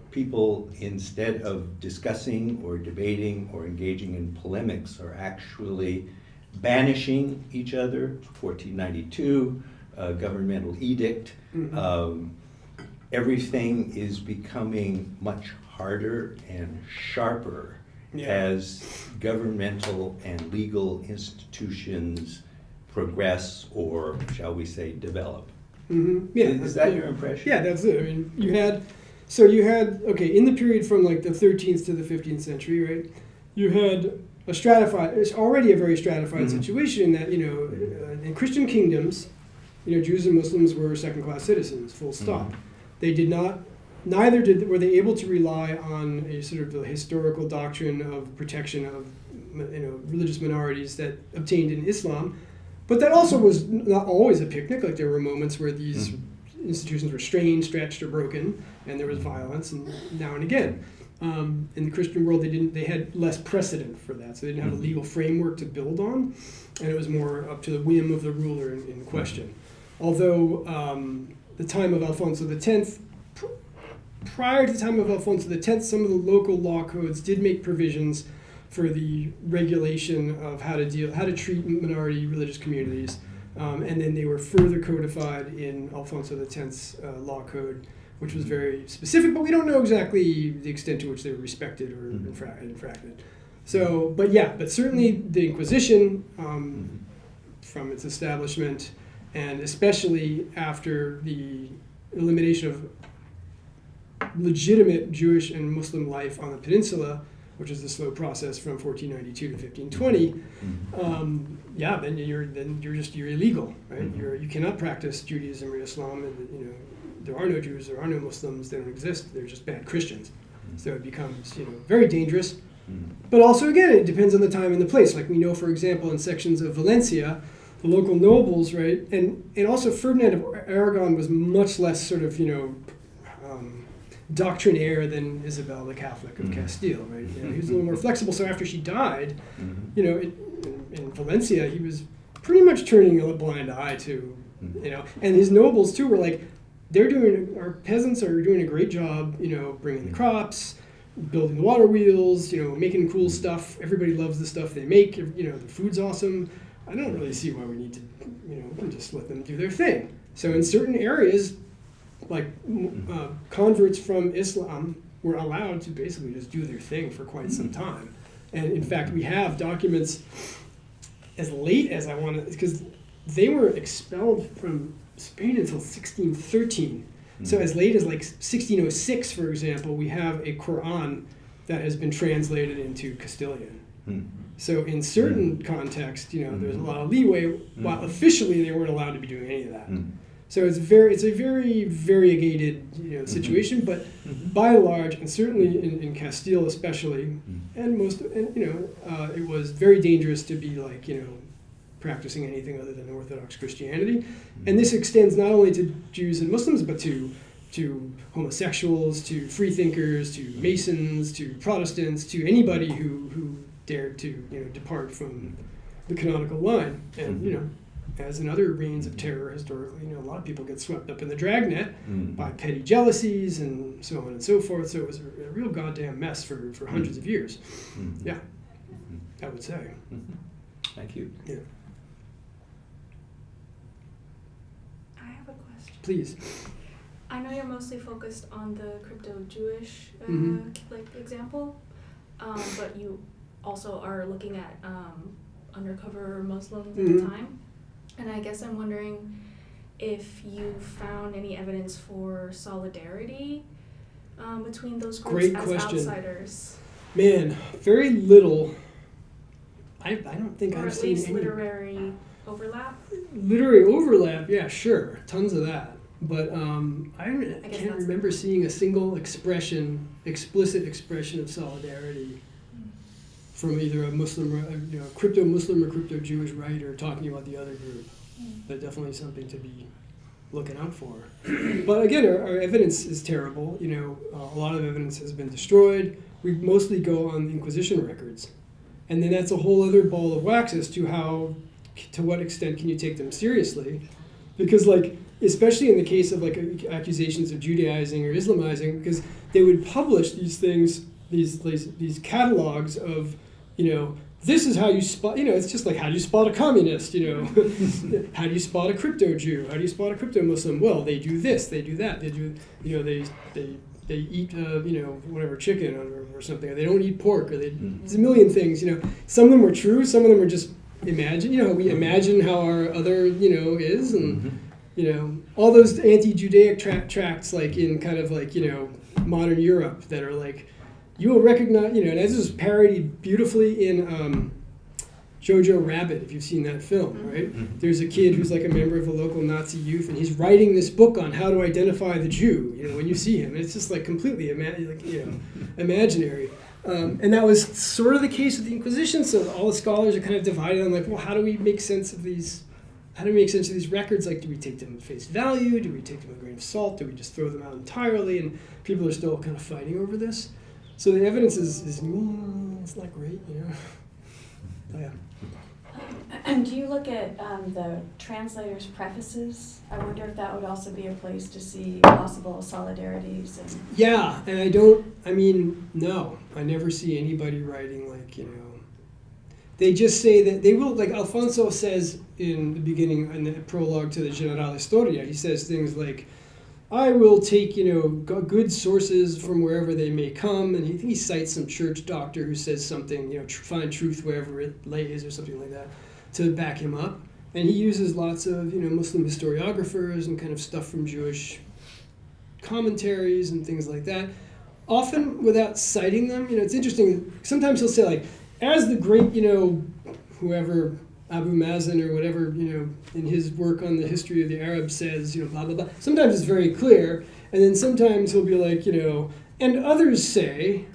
people, instead of discussing or debating or engaging in polemics, are actually banishing each other. 1492, governmental edict. Everything is becoming much harder and sharper as governmental and legal institutions progress, or shall we say develop. Yeah, Is that your impression? Yeah, that's it. I mean, you had in the period from like the 13th to the 15th century, right? You had a stratified, it's already a very stratified situation that, in Christian kingdoms, Jews and Muslims were second-class citizens, full stop. They did not, were they able to rely on a sort of the historical doctrine of protection of, religious minorities that obtained in Islam. But that also was not always a picnic. Like there were moments where these institutions were strained, stretched, or broken, and there was violence, and now and again. In the Christian world, they had less precedent for that, so they didn't have a legal framework to build on, and it was more up to the whim of the ruler in question. Although the time of Alfonso X, prior to the time of Alfonso X, some of the local law codes did make provisions for the regulation of how to treat minority religious communities, and then they were further codified in Alfonso X's law code, which was very specific, but we don't know exactly the extent to which they were respected or infracted. So, but certainly the Inquisition, from its establishment, and especially after the elimination of legitimate Jewish and Muslim life on the peninsula, which is the slow process from 1492 to 1520, then you're illegal, right? You cannot practice Judaism or Islam, and there are no Jews, there are no Muslims, they don't exist, they're just bad Christians. So it becomes very dangerous. But also, again, it depends on the time and the place. Like we know, for example, in sections of Valencia, the local nobles, right, and also Ferdinand of Aragon was much less sort of, doctrinaire than Isabel the Catholic of Castile, right? He was a little more flexible. So after she died, in Valencia, he was pretty much turning a blind eye to, and his nobles too were like, our peasants are doing a great job, bringing the crops, building the water wheels, making cool stuff. Everybody loves the stuff they make. The food's awesome. I don't really see why we need to, we can just let them do their thing. So in certain areas, like converts from Islam were allowed to basically just do their thing for quite some time. And in fact, we have documents as late as because they were expelled from Spain until 1613. So as late as like 1606, for example, we have a Quran that has been translated into Castilian. So in certain contexts, there's a lot of leeway, while officially they weren't allowed to be doing any of that. So it's a very variegated situation, but by and large, and certainly in Castile especially, and it was very dangerous to be practicing anything other than Orthodox Christianity. And this extends not only to Jews and Muslims, but to homosexuals, to freethinkers, to Masons, to Protestants, to anybody who dared to depart from the canonical line. And as in other reigns of terror historically, a lot of people get swept up in the dragnet by petty jealousies and so on and so forth. So it was a real goddamn mess for hundreds of years. Yeah, I would say. Thank you. Yeah. I have a question. Please. I know you're mostly focused on the crypto-Jewish example, but you also are looking at undercover Muslims at the time. And I guess I'm wondering if you found any evidence for solidarity between those groups Great as question. Outsiders. Man, very little. I don't think Or I've at seen least any. literary overlap. Literary overlap, yeah, sure, tons of that. But I guess can't that's- remember seeing a single explicit expression of solidarity from either a Muslim, crypto-Muslim or crypto-Jewish writer talking about the other group. But definitely something to be looking out for. But again, our evidence is terrible. A lot of evidence has been destroyed. We mostly go on Inquisition records. And then that's a whole other ball of wax as to what extent can you take them seriously. Because especially in the case of accusations of Judaizing or Islamizing, because they would publish these things, these catalogs of, this is how you spot, it's just like, how do you spot a communist, how do you spot a crypto Jew, how do you spot a crypto Muslim? Well, they do this, they do that, they do, they eat, whatever, chicken or something, or they don't eat pork, or there's a million things, Some of them are true, some of them are just imagine, we imagine how our other, is, and, all those anti-Judaic tracts, in kind of modern Europe that are you will recognize, and this is parodied beautifully in Jojo Rabbit, if you've seen that film, right? There's a kid who's a member of the local Nazi youth, and he's writing this book on how to identify the Jew, when you see him. And it's just completely imaginary. And that was sort of the case with the Inquisition, so all the scholars are kind of divided on how do we make sense of these records? Do we take them at face value? Do we take them with a grain of salt? Do we just throw them out entirely? And people are still kind of fighting over this. So the evidence is it's not great, Oh, yeah. And do you look at the translator's prefaces? I wonder if that would also be a place to see possible solidarities. Yeah, and no, I never see anybody writing they just say that they will, Alfonso says in the beginning, in the prologue to the General Historia, he says things like, I will take, good sources from wherever they may come, and he cites some church doctor who says something, find truth wherever it lays or something like that, to back him up. And he uses lots of, Muslim historiographers and kind of stuff from Jewish commentaries and things like that, often without citing them. It's interesting, sometimes he'll say, as the great, whoever, Abu Mazen or whatever, in his work on the history of the Arabs says, blah, blah, blah. Sometimes it's very clear, and then sometimes he'll be and others say,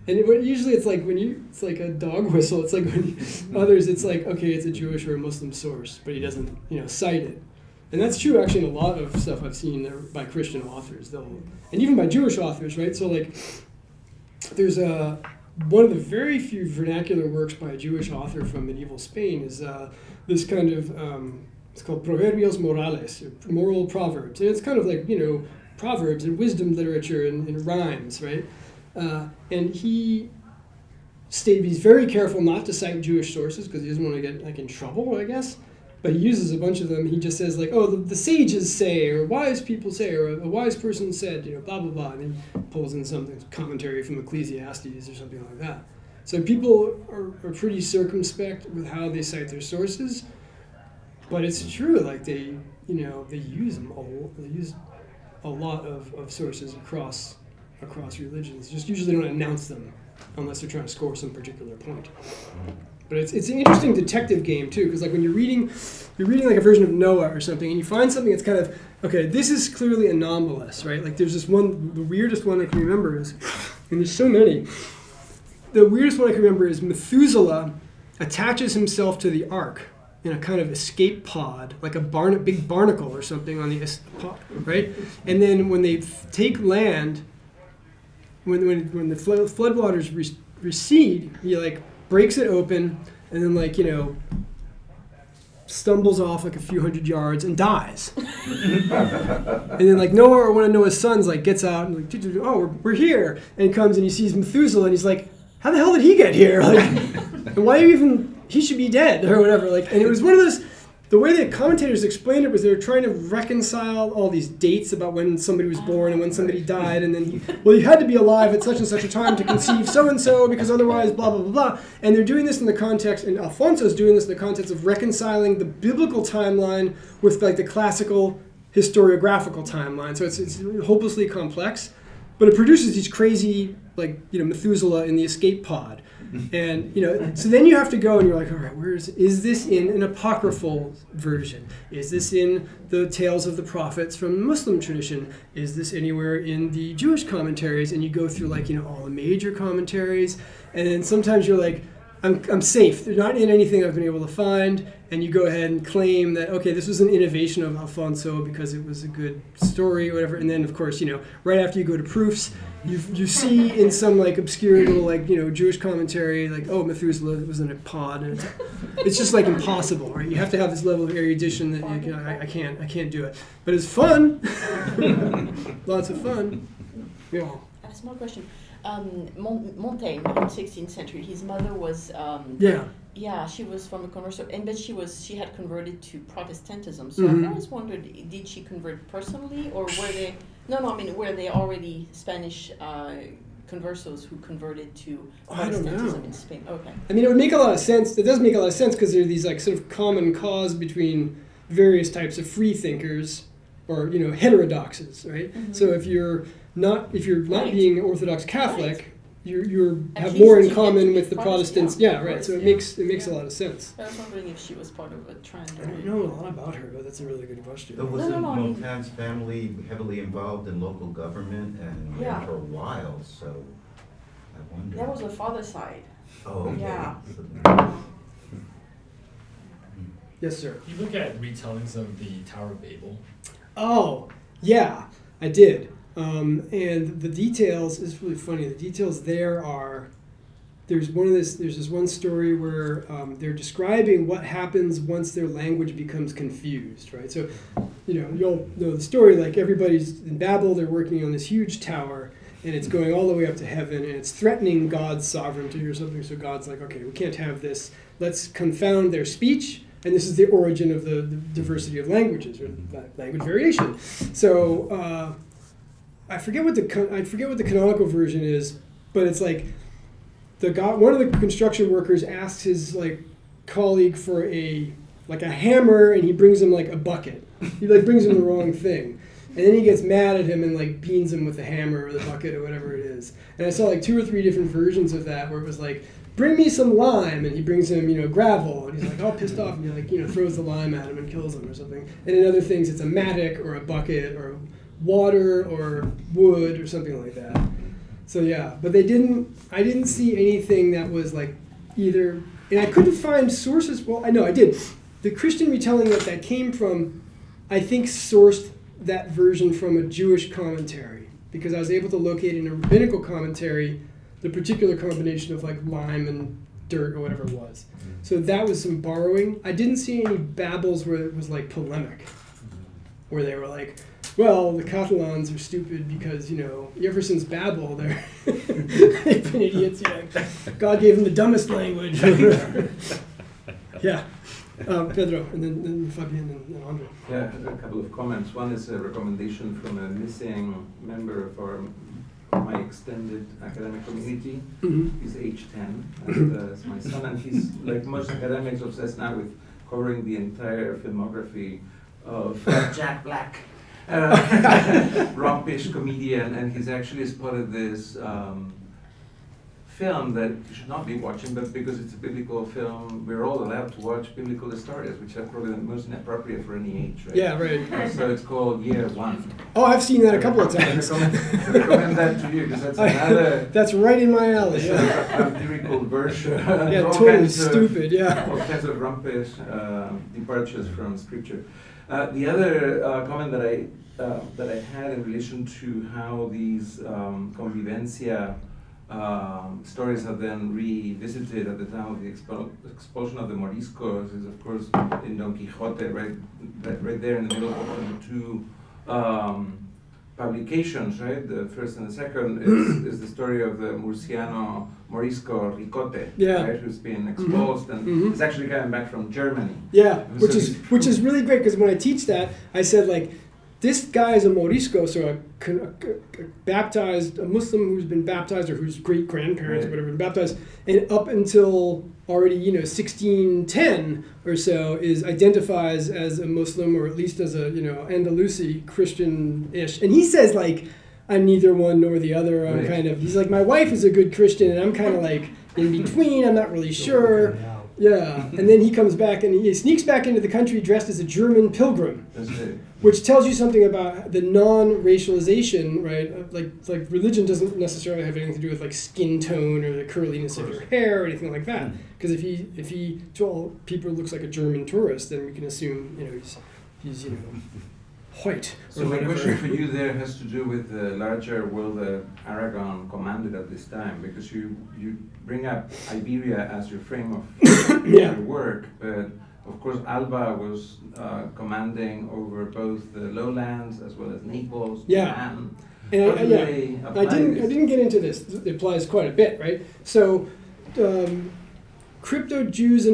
and usually it's it's like a dog whistle. It's when others, it's okay, it's a Jewish or a Muslim source, but he doesn't, cite it. And that's true actually in a lot of stuff I've seen by Christian authors, and even by Jewish authors, right? So there's one of the very few vernacular works by a Jewish author from medieval Spain is this kind of, it's called Proverbios Morales, moral proverbs. And it's kind of proverbs and wisdom literature and rhymes, right? And he's very careful not to cite Jewish sources because he doesn't want to get in trouble, I guess. But he uses a bunch of them. He just says the sages say, or wise people say, or a wise person said, blah, blah, blah. And he pulls in some commentary from Ecclesiastes or something like that. So people are pretty circumspect with how they cite their sources. But it's true, they use them they use a lot of sources across religions. Just usually don't announce them unless they're trying to score some particular point. But it's an interesting detective game too, because like when you're reading like a version of Noah or something, and you find something that's kind of, okay, this is clearly anomalous, right? Like there's this one, the weirdest one I can remember is, and there's so many, the weirdest one I can remember is Methuselah attaches himself to the ark in a kind of escape pod, like a big barnacle or something on the pod, right? And then when they take land, when the floodwaters recede, he like breaks it open and then like, you know, stumbles off like a few hundred yards and dies. And then like Noah or one of Noah's sons like gets out and like, oh, we're here, and he comes and he sees Methuselah and he's like, how the hell did he get here? Like, and why even, he should be dead or whatever. Like, and it was one of those, the way the commentators explained it was they were trying to reconcile all these dates about when somebody was born and when somebody died, and then you had to be alive at such and such a time to conceive so and so, because otherwise blah blah blah blah. And they're doing this in the context, and Alfonso's doing this in the context of reconciling the biblical timeline with like the classical historiographical timeline. So it's hopelessly complex, but it produces these crazy, like, you know, Methuselah in the escape pod. And, you know, so then you have to go and you're like, all right, is this in an apocryphal version? Is this in the Tales of the Prophets from the Muslim tradition? Is this anywhere in the Jewish commentaries? And you go through, like, you know, all the major commentaries, and then sometimes you're like, I'm safe. They're not in anything I've been able to find, and you go ahead and claim that, okay, this was an innovation of Alfonso because it was a good story or whatever. And then, of course, you know, right after you go to proofs, you see in some like obscure little like, you know, Jewish commentary like, oh, Methuselah was in a pod, and it's just like impossible, right? You have to have this level of erudition that you can, I can't do it, but it's fun. Lots of fun. Yeah. A small question. Montaigne in the 16th century, his mother was she was from a converso, but she had converted to Protestantism. So I've always wondered, did she convert personally, or were they? Were they already Spanish conversos who converted to Protestantism in Spain? Okay. I mean, it would make a lot of sense. It does make a lot of sense because there are these like sort of common cause between various types of free thinkers, or, you know, heterodoxes, right? Mm-hmm. So if you're not being Orthodox Catholic, you have more in common with the Protestants. Yeah, right. So it makes a lot of sense. I was wondering if she was part of a trend. I don't know a lot about her, but that's a really good question. But wasn't Montaigne's family heavily involved in local government and for a while? So I wonder. That was her father's side. Oh, okay. Yeah. Yes, sir. You look at retellings of the Tower of Babel. Oh, yeah, I did. And the details is really funny. The details there are, there's this one story where they're describing what happens once their language becomes confused, right? So, you know, you'll know the story, like everybody's in Babel, they're working on this huge tower, and it's going all the way up to heaven, and it's threatening God's sovereignty or something. So God's like, okay, we can't have this. Let's confound their speech. And this is the origin of the diversity of languages, or language variation. So I forget what the canonical version is, but it's like one of the construction workers asks his like colleague for a hammer, and he brings him like a bucket. He like brings him the wrong thing, and then he gets mad at him and like beans him with the hammer or the bucket or whatever it is. And I saw like 2 or 3 different versions of that where it was like, bring me some lime, and he brings him, you know, gravel, and he's like all pissed off, and he like, you know, throws the lime at him and kills him or something. And in other things, it's a mattock or a bucket or water or wood or something like that. So yeah, but I didn't see anything that was like either, and I couldn't find sources. Well, I know I did. The Christian retelling that came from, I think, sourced that version from a Jewish commentary, because I was able to locate in a rabbinical commentary the particular combination of like lime and dirt or whatever it was. So that was some borrowing. I didn't see any babbles where it was like polemic, where they were like, well, the Catalans are stupid because, you know, ever since Babel, they've been idiots. You know, God gave them the dumbest language. Yeah. Pedro, and then Fabian and Andre. Yeah, a couple of comments. One is a recommendation from a missing member of my extended academic community. Mm-hmm. He's age 10, and it's my son, and he's, like most academics, obsessed now with covering the entire filmography of Jack Black, rompish comedian, and he's actually spotted this film that you should not be watching, but because it's a biblical film, we're all allowed to watch biblical stories, which are probably the most inappropriate for any age, right? Yeah, right. So it's called Year One. Oh, I've seen that a couple of times. I recommend that to you because that's another. That's right in my alley. It's Yeah, a lyrical version. yeah All totally kinds of- stupid. Yeah. all kinds of rampish departures from scripture. The other comment that I had in relation to how these convivencia stories are then revisited at the time of the expulsion of the Moriscos is, of course, in Don Quixote, right there in the middle of the two publications, right? The first and the second is the story of the Murciano Morisco Ricote, Yeah. right? Who's been exposed and Mhm. is actually coming back from Germany. Yeah, So which is really great because when I teach that, I said like, this guy is a Morisco, so a Muslim who's been baptized or whose great grandparents or Right. whatever been baptized, and up until already 1610 or so identifies as a Muslim or at least as a Andalusi Christian-ish, and he says like, I'm neither one nor the other. I'm Right. he's like, my wife is a good Christian, and I'm kind of like in between. I'm not really sure. Yeah, and then he comes back and he sneaks back into the country dressed as a German pilgrim, That's it. which tells you something about the non-racialization, right? Like religion doesn't necessarily have anything to do with like skin tone or the curliness of your hair or anything like that. Because if he to all people looks like a German tourist, then we can assume he's white or So my whatever. question for you there has to do with the larger world that Aragon commanded at this time, because you bring up Iberia as your frame of Yeah. your work, but of course Alba was commanding over both the lowlands as well as Naples, Yeah. Milan. And How do they I apply didn't this? get into this. It applies quite a bit, right? So, crypto Jews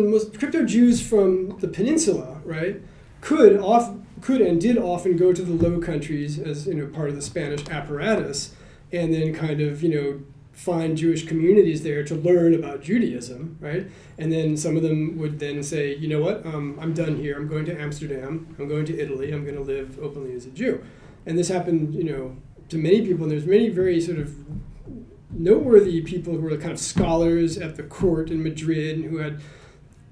from the peninsula, right, could and did often go to the Low Countries as part of the Spanish apparatus, and then kind of find Jewish communities there to learn about Judaism, right? And then some of them would then say, you know what, I'm done here. I'm going to Amsterdam. I'm going to Italy. I'm going to live openly as a Jew. And this happened, to many people. And there's many very sort of noteworthy people who were kind of scholars at the court in Madrid and who had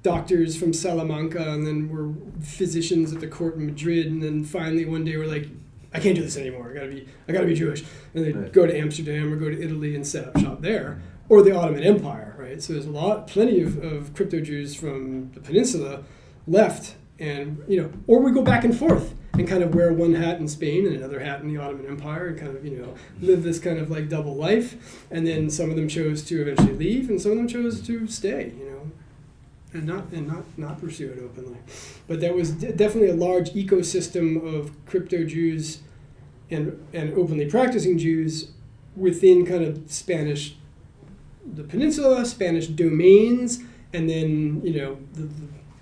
doctors from Salamanca and then were physicians at the court in Madrid, and then finally one day were like, I can't do this anymore. I gotta be Jewish. And they'd Right. go to Amsterdam or go to Italy and set up shop there, or the Ottoman Empire, right? So there's plenty of crypto Jews from the peninsula left, and or we go back and forth and kind of wear one hat in Spain and another hat in the Ottoman Empire and kind of live this kind of like double life. And then some of them chose to eventually leave, and some of them chose to stay, and not pursue it openly. But there was definitely a large ecosystem of crypto Jews and openly practicing Jews within kind of the peninsula, Spanish domains, and then the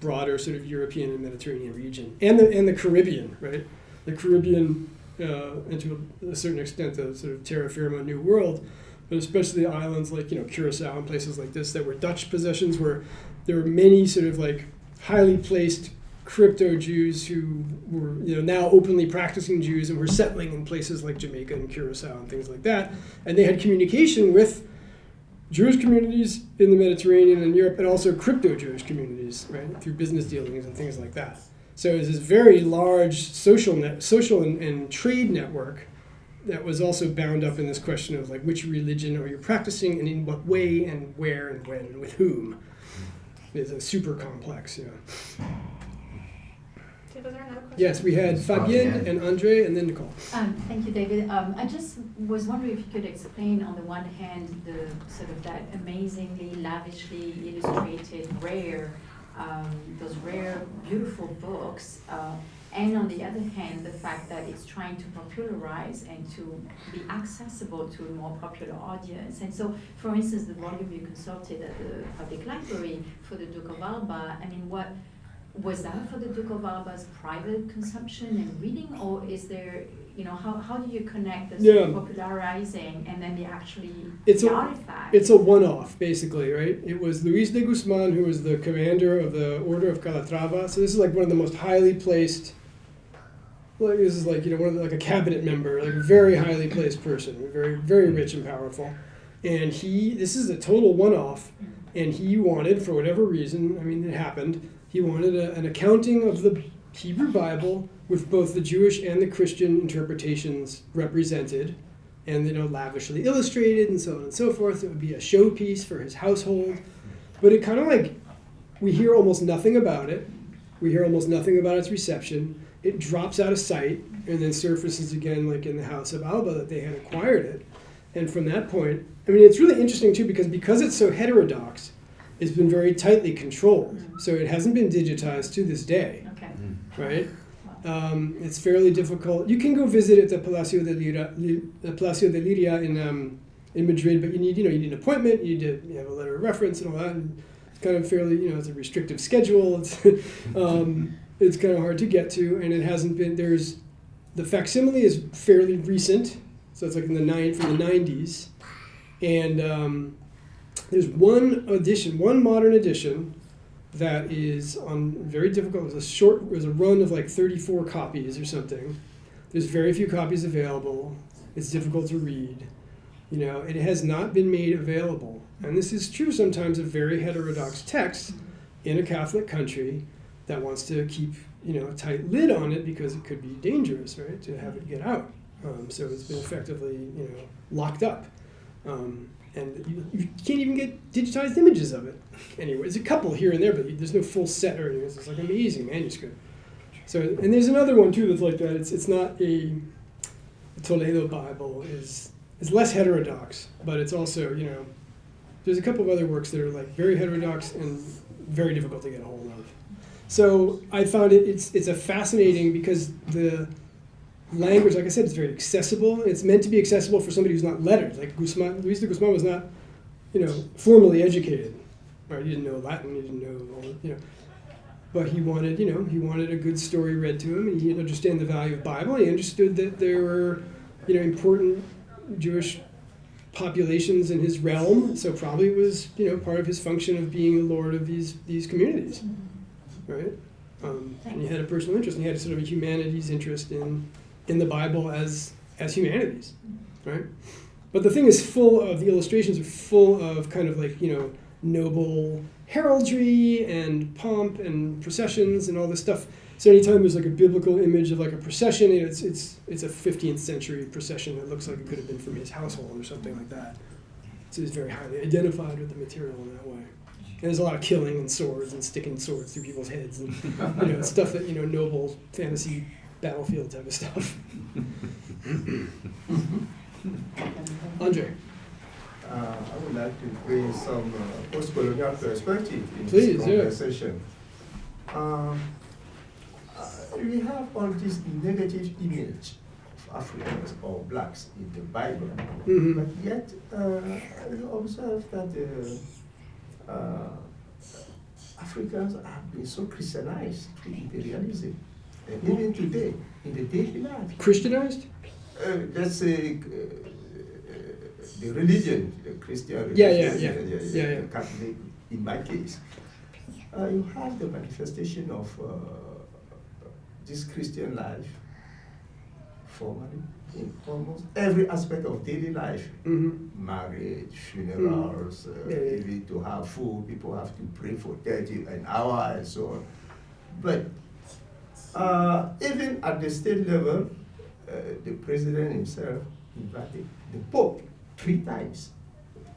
broader sort of European and Mediterranean region, and the Caribbean, right? The Caribbean, and to a certain extent, the sort of terra firma New World, but especially the islands like Curacao and places like this that were Dutch possessions, where there were many sort of like highly placed crypto Jews who were now openly practicing Jews and were settling in places like Jamaica and Curacao and things like that, and they had communication with Jewish communities in the Mediterranean and Europe, and also crypto Jewish communities, right, through business dealings and things like that. So it was this very large social and trade network that was also bound up in this question of like which religion are you practicing and in what way and where and when and with whom. It's a super complex, Was there another question? Yes, we had Fabienne and Andre and then Nicole. Thank you, David. I just was wondering if you could explain, on the one hand, the sort of that amazingly, lavishly illustrated, those rare, beautiful books, and on the other hand, the fact that it's trying to popularize and to be accessible to a more popular audience. And so, for instance, the volume you consulted at the public library for the Duke of Alba, what was that for the Duke of Alba's private consumption and reading, or is there, how do you connect the sort of popularizing and then the artifact? It's a one-off, basically, right? It was Luis de Guzman, who was the commander of the Order of Calatrava. So this is like one of the most highly placed, this is like, like a cabinet member, like a very highly placed person, very, very rich and powerful. And this is a total one-off, and he wanted, for whatever reason, I mean, it happened, he wanted an accounting of the Hebrew Bible with both the Jewish and the Christian interpretations represented, and lavishly illustrated and so on and so forth. It would be a showpiece for his household. But it kind of we hear almost nothing about it. We hear almost nothing about its reception. It drops out of sight and then surfaces again in the house of Alba that they had acquired it. And from that point, I mean, it's really interesting too because it's so heterodox, it's been very tightly controlled. So it hasn't been digitized to this day, right? It's fairly difficult. You can go visit at the Palacio de Liria in Madrid, but you need an appointment. You need to have a letter of reference and all that. And it's kind of fairly, it's a restrictive schedule. It's it's kind of hard to get to, and it hasn't been. The facsimile is fairly recent, so it's from the 90s, and there's one modern edition that is very difficult. There's a run of 34 copies or something. There's very few copies available. It's difficult to read. It has not been made available. And this is true sometimes of very heterodox texts in a Catholic country that wants to keep a tight lid on it because it could be dangerous, right, to have it get out. So it's been effectively locked up. And you can't even get digitized images of it anywhere. There's a couple here and there, but there's no full set or anything. It's an amazing manuscript. So, and there's another one too that's like that. It's not the Toledo Bible is less heterodox, but it's also there's a couple of other works that are very heterodox and very difficult to get a hold of. So I found it's a fascinating because the language, like I said, is very accessible. It's meant to be accessible for somebody who's not lettered. Luis de Guzman was not, formally educated. Right? He didn't know Latin. He didn't know all, But he wanted, he wanted a good story read to him, and he understood the value of Bible. He understood that there were, important Jewish populations in his realm. So probably it was, part of his function of being the lord of these communities, right? And he had a personal interest, and he had sort of a humanities interest in the Bible as humanities, right? But the thing is the illustrations are full of kind of noble heraldry and pomp and processions and all this stuff. So anytime there's a biblical image of a procession, it's a 15th century procession that looks like it could have been from his household or something like that. So he's very highly identified with the material in that way. And there's a lot of killing and swords and sticking swords through people's heads and stuff that noble fantasy battlefield type of stuff. Andre. I would like to bring some post-colonial perspective in Please, this conversation. We have all this negative image of Africans or blacks in the Bible, but yet you observe that Africans have been so Christianized through imperialism. And even today, in the daily life. Christianized? Let's say the religion, the Christian religion, Yeah. Catholic, in my case. You have the manifestation of this Christian life formally in almost every aspect of daily life. Marriage, funerals, even to have food, people have to pray for 30 an hour and so on. But even at the state level, the president himself invited the Pope 3 times.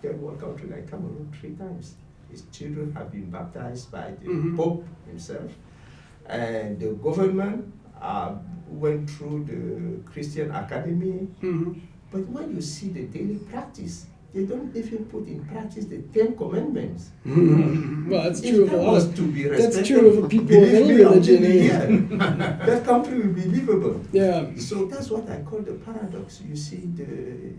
Third world country like Cameroon 3 times. His children have been baptized by the Pope himself. And the government went through the Christian academy. But when you see the daily practice, they don't even put in practice the 10 Commandments. Well, that's true of a lot of that's true of people of any religion. That country will be livable. Yeah. So that's what I call the paradox. You see the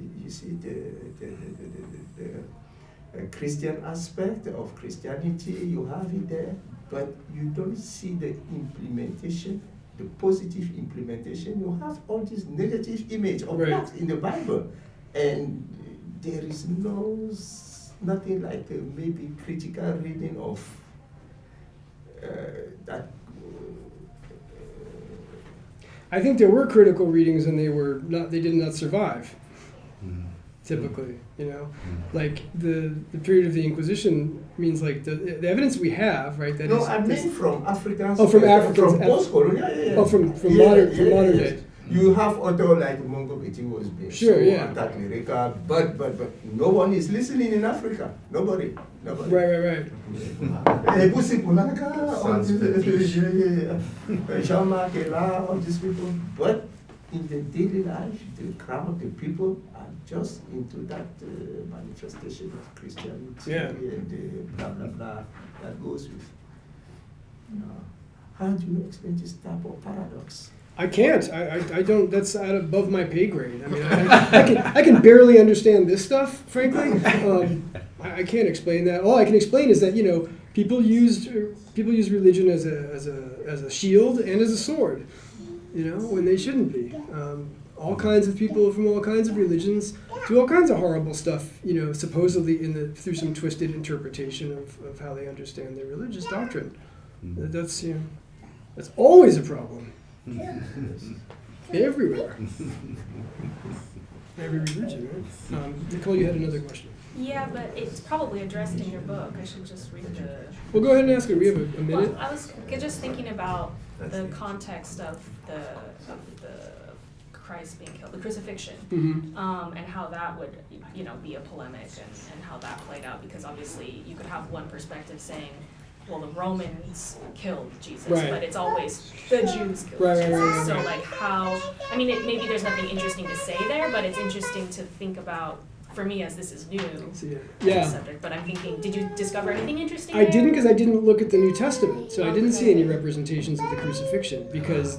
Christian aspect of Christianity. You have it there, but you don't see the implementation, the positive implementation. You have all this negative image of blacks in the Bible, and there is nothing like maybe critical reading of that. I think there were critical readings, and they did not survive. typically, you know, like the period of the Inquisition means like the evidence we have, right? That No, is, I mean from Africans. Oh, from Africans. From post-colonial. Yeah. Oh, from Yeah, modern yeah, modern yes. day. You have author like Mongo Betty was being Sure, so yeah. anti-clerical, but no one is listening in Africa. Nobody. Right. Sounds fetish. Jean-Marc Ella, all these people. But in the daily life, the crowd, the people are just into that manifestation of Christianity and blah, blah, blah that goes with. How do you explain this type of paradox? I can't. I don't. That's out above my pay grade. I mean, I can barely understand this stuff, frankly. I can't explain that. All I can explain is that, you know, people use religion as a shield and as a sword, you know, when they shouldn't be. All kinds of people from all kinds of religions do all kinds of horrible stuff, you know, supposedly through some twisted interpretation of how they understand their religious doctrine. That's, you know, that's always a problem. Everywhere. Every religion, right? Nicole, you had another question. Yeah, but it's probably addressed in your book. I should just read the. Well, go ahead and ask her. We have a minute. Well, I was just thinking about the context of the Christ being killed, the crucifixion, and how that would, you know, be a polemic and how that played out, because obviously you could have one perspective saying, well, the Romans killed Jesus, Right. but it's always the Jews killed Right, Jesus. right. So like how, I mean, maybe there's nothing interesting to say there, but it's interesting to think about, for me, as this is new Yeah. subject, but I'm thinking, did you discover anything interesting I there? didn't, because I didn't look at the New Testament, so I didn't see any representations of the crucifixion, because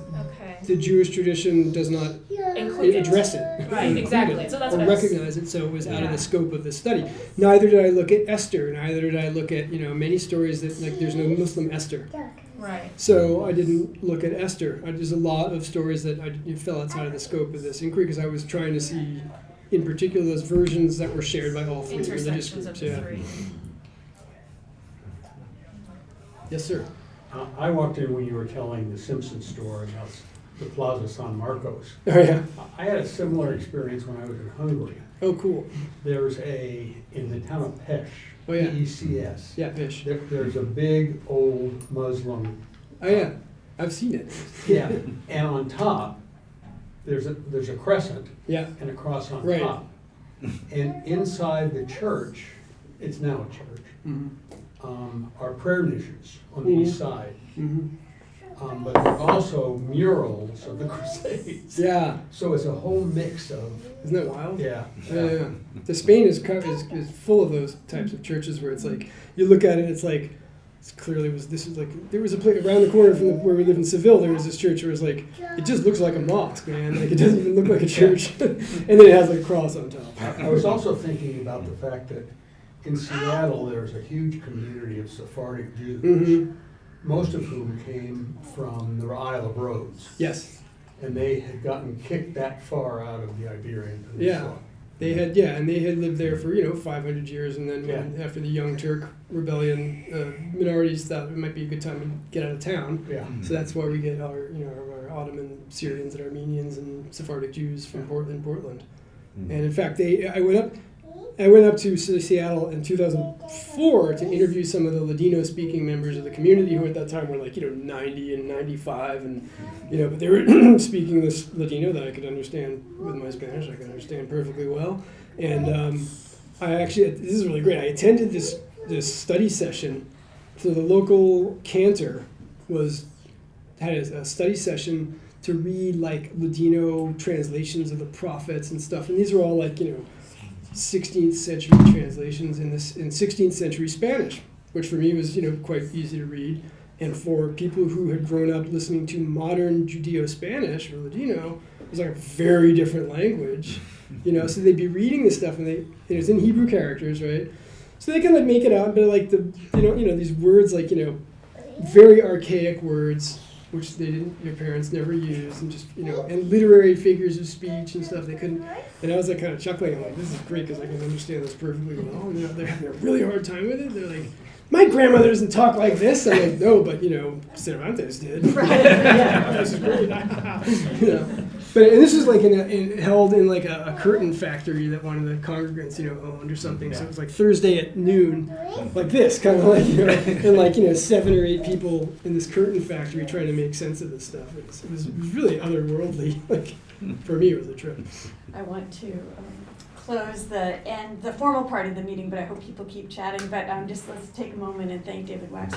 the Jewish tradition does not Include it. address it. Right, exactly. So that's or what I was- recognize it, so it was out of the scope of the study. Neither did I look at Esther. Neither did I look at, you know, many stories that, like, there's no Muslim Esther. Right. So I didn't look at Esther. There's a lot of stories that fell outside of the scope of this inquiry, because I was trying to see, in particular, those versions that were shared by all three religious Intersections groups. of the three. Yes, sir. I walked in when you were telling the Simpsons story about the Plaza San Marcos. Oh, yeah. I had a similar experience when I was in Hungary. Oh, cool. There's in the town of Pech, Oh, yeah. P-E-C-S. Yeah, Fish. There's a big old Muslim. Oh, yeah. I've seen it. Yeah, and on top, there's a crescent. Yeah. And a cross on Right. top. And inside the church, it's now a church, are prayer niches on the east side. But there are also murals of the Crusades. Yeah. So it's a whole mix of. Isn't that wild? Yeah. Yeah. The Spain is full of those types of churches where it's like, you look at it, it's like, there was a place around the corner from where we live in Seville, there was this church where it's like, it just looks like a mosque, man. Like, it doesn't even look like a church. And then it has like a cross on top. I was also thinking about the fact that in Seattle, there's a huge community of Sephardic Jews, most of whom came from the Isle of Rhodes. Yes. And they had gotten kicked that far out of the Iberian Peninsula. Yeah. They had lived there for 500 years, and then after the Young Turk Rebellion, minorities thought it might be a good time to get out of town. Yeah. So that's why we get our Ottoman Syrians and Armenians and Sephardic Jews from Portland. And in fact, I went up to Seattle in 2004 to interview some of the Ladino-speaking members of the community, who at that time were 90 and 95, and but they were speaking this Ladino that I could understand with my Spanish. I could understand perfectly well, and this is really great. I attended this study session. So the local cantor had a study session to read Ladino translations of the prophets and stuff, and these are all 16th century translations in 16th century Spanish, which for me was quite easy to read, and for people who had grown up listening to modern Judeo-Spanish or Ladino, it was a very different language, So they'd be reading this stuff, and it was in Hebrew characters, right? So they can make it out, but these words very archaic words, which their parents never used, and just and literary figures of speech and stuff they couldn't. And I was kind of chuckling. I'm like, this is great because I can understand this perfectly well. And they're having a really hard time with it. They're like, my grandmother doesn't talk like this. I'm like, no, but Cervantes did. Right. Yeah, this is great. and this was like held in like a curtain factory that one of the congregants, owned or something. So it was like Thursday at noon, like this, kind of like, and like, 7 or 8 people in this curtain factory trying to make sense of this stuff. It was really otherworldly. Like, for me, it was a trip. I want to close the formal part of the meeting, but I hope people keep chatting. But just let's take a moment and thank David Wacks.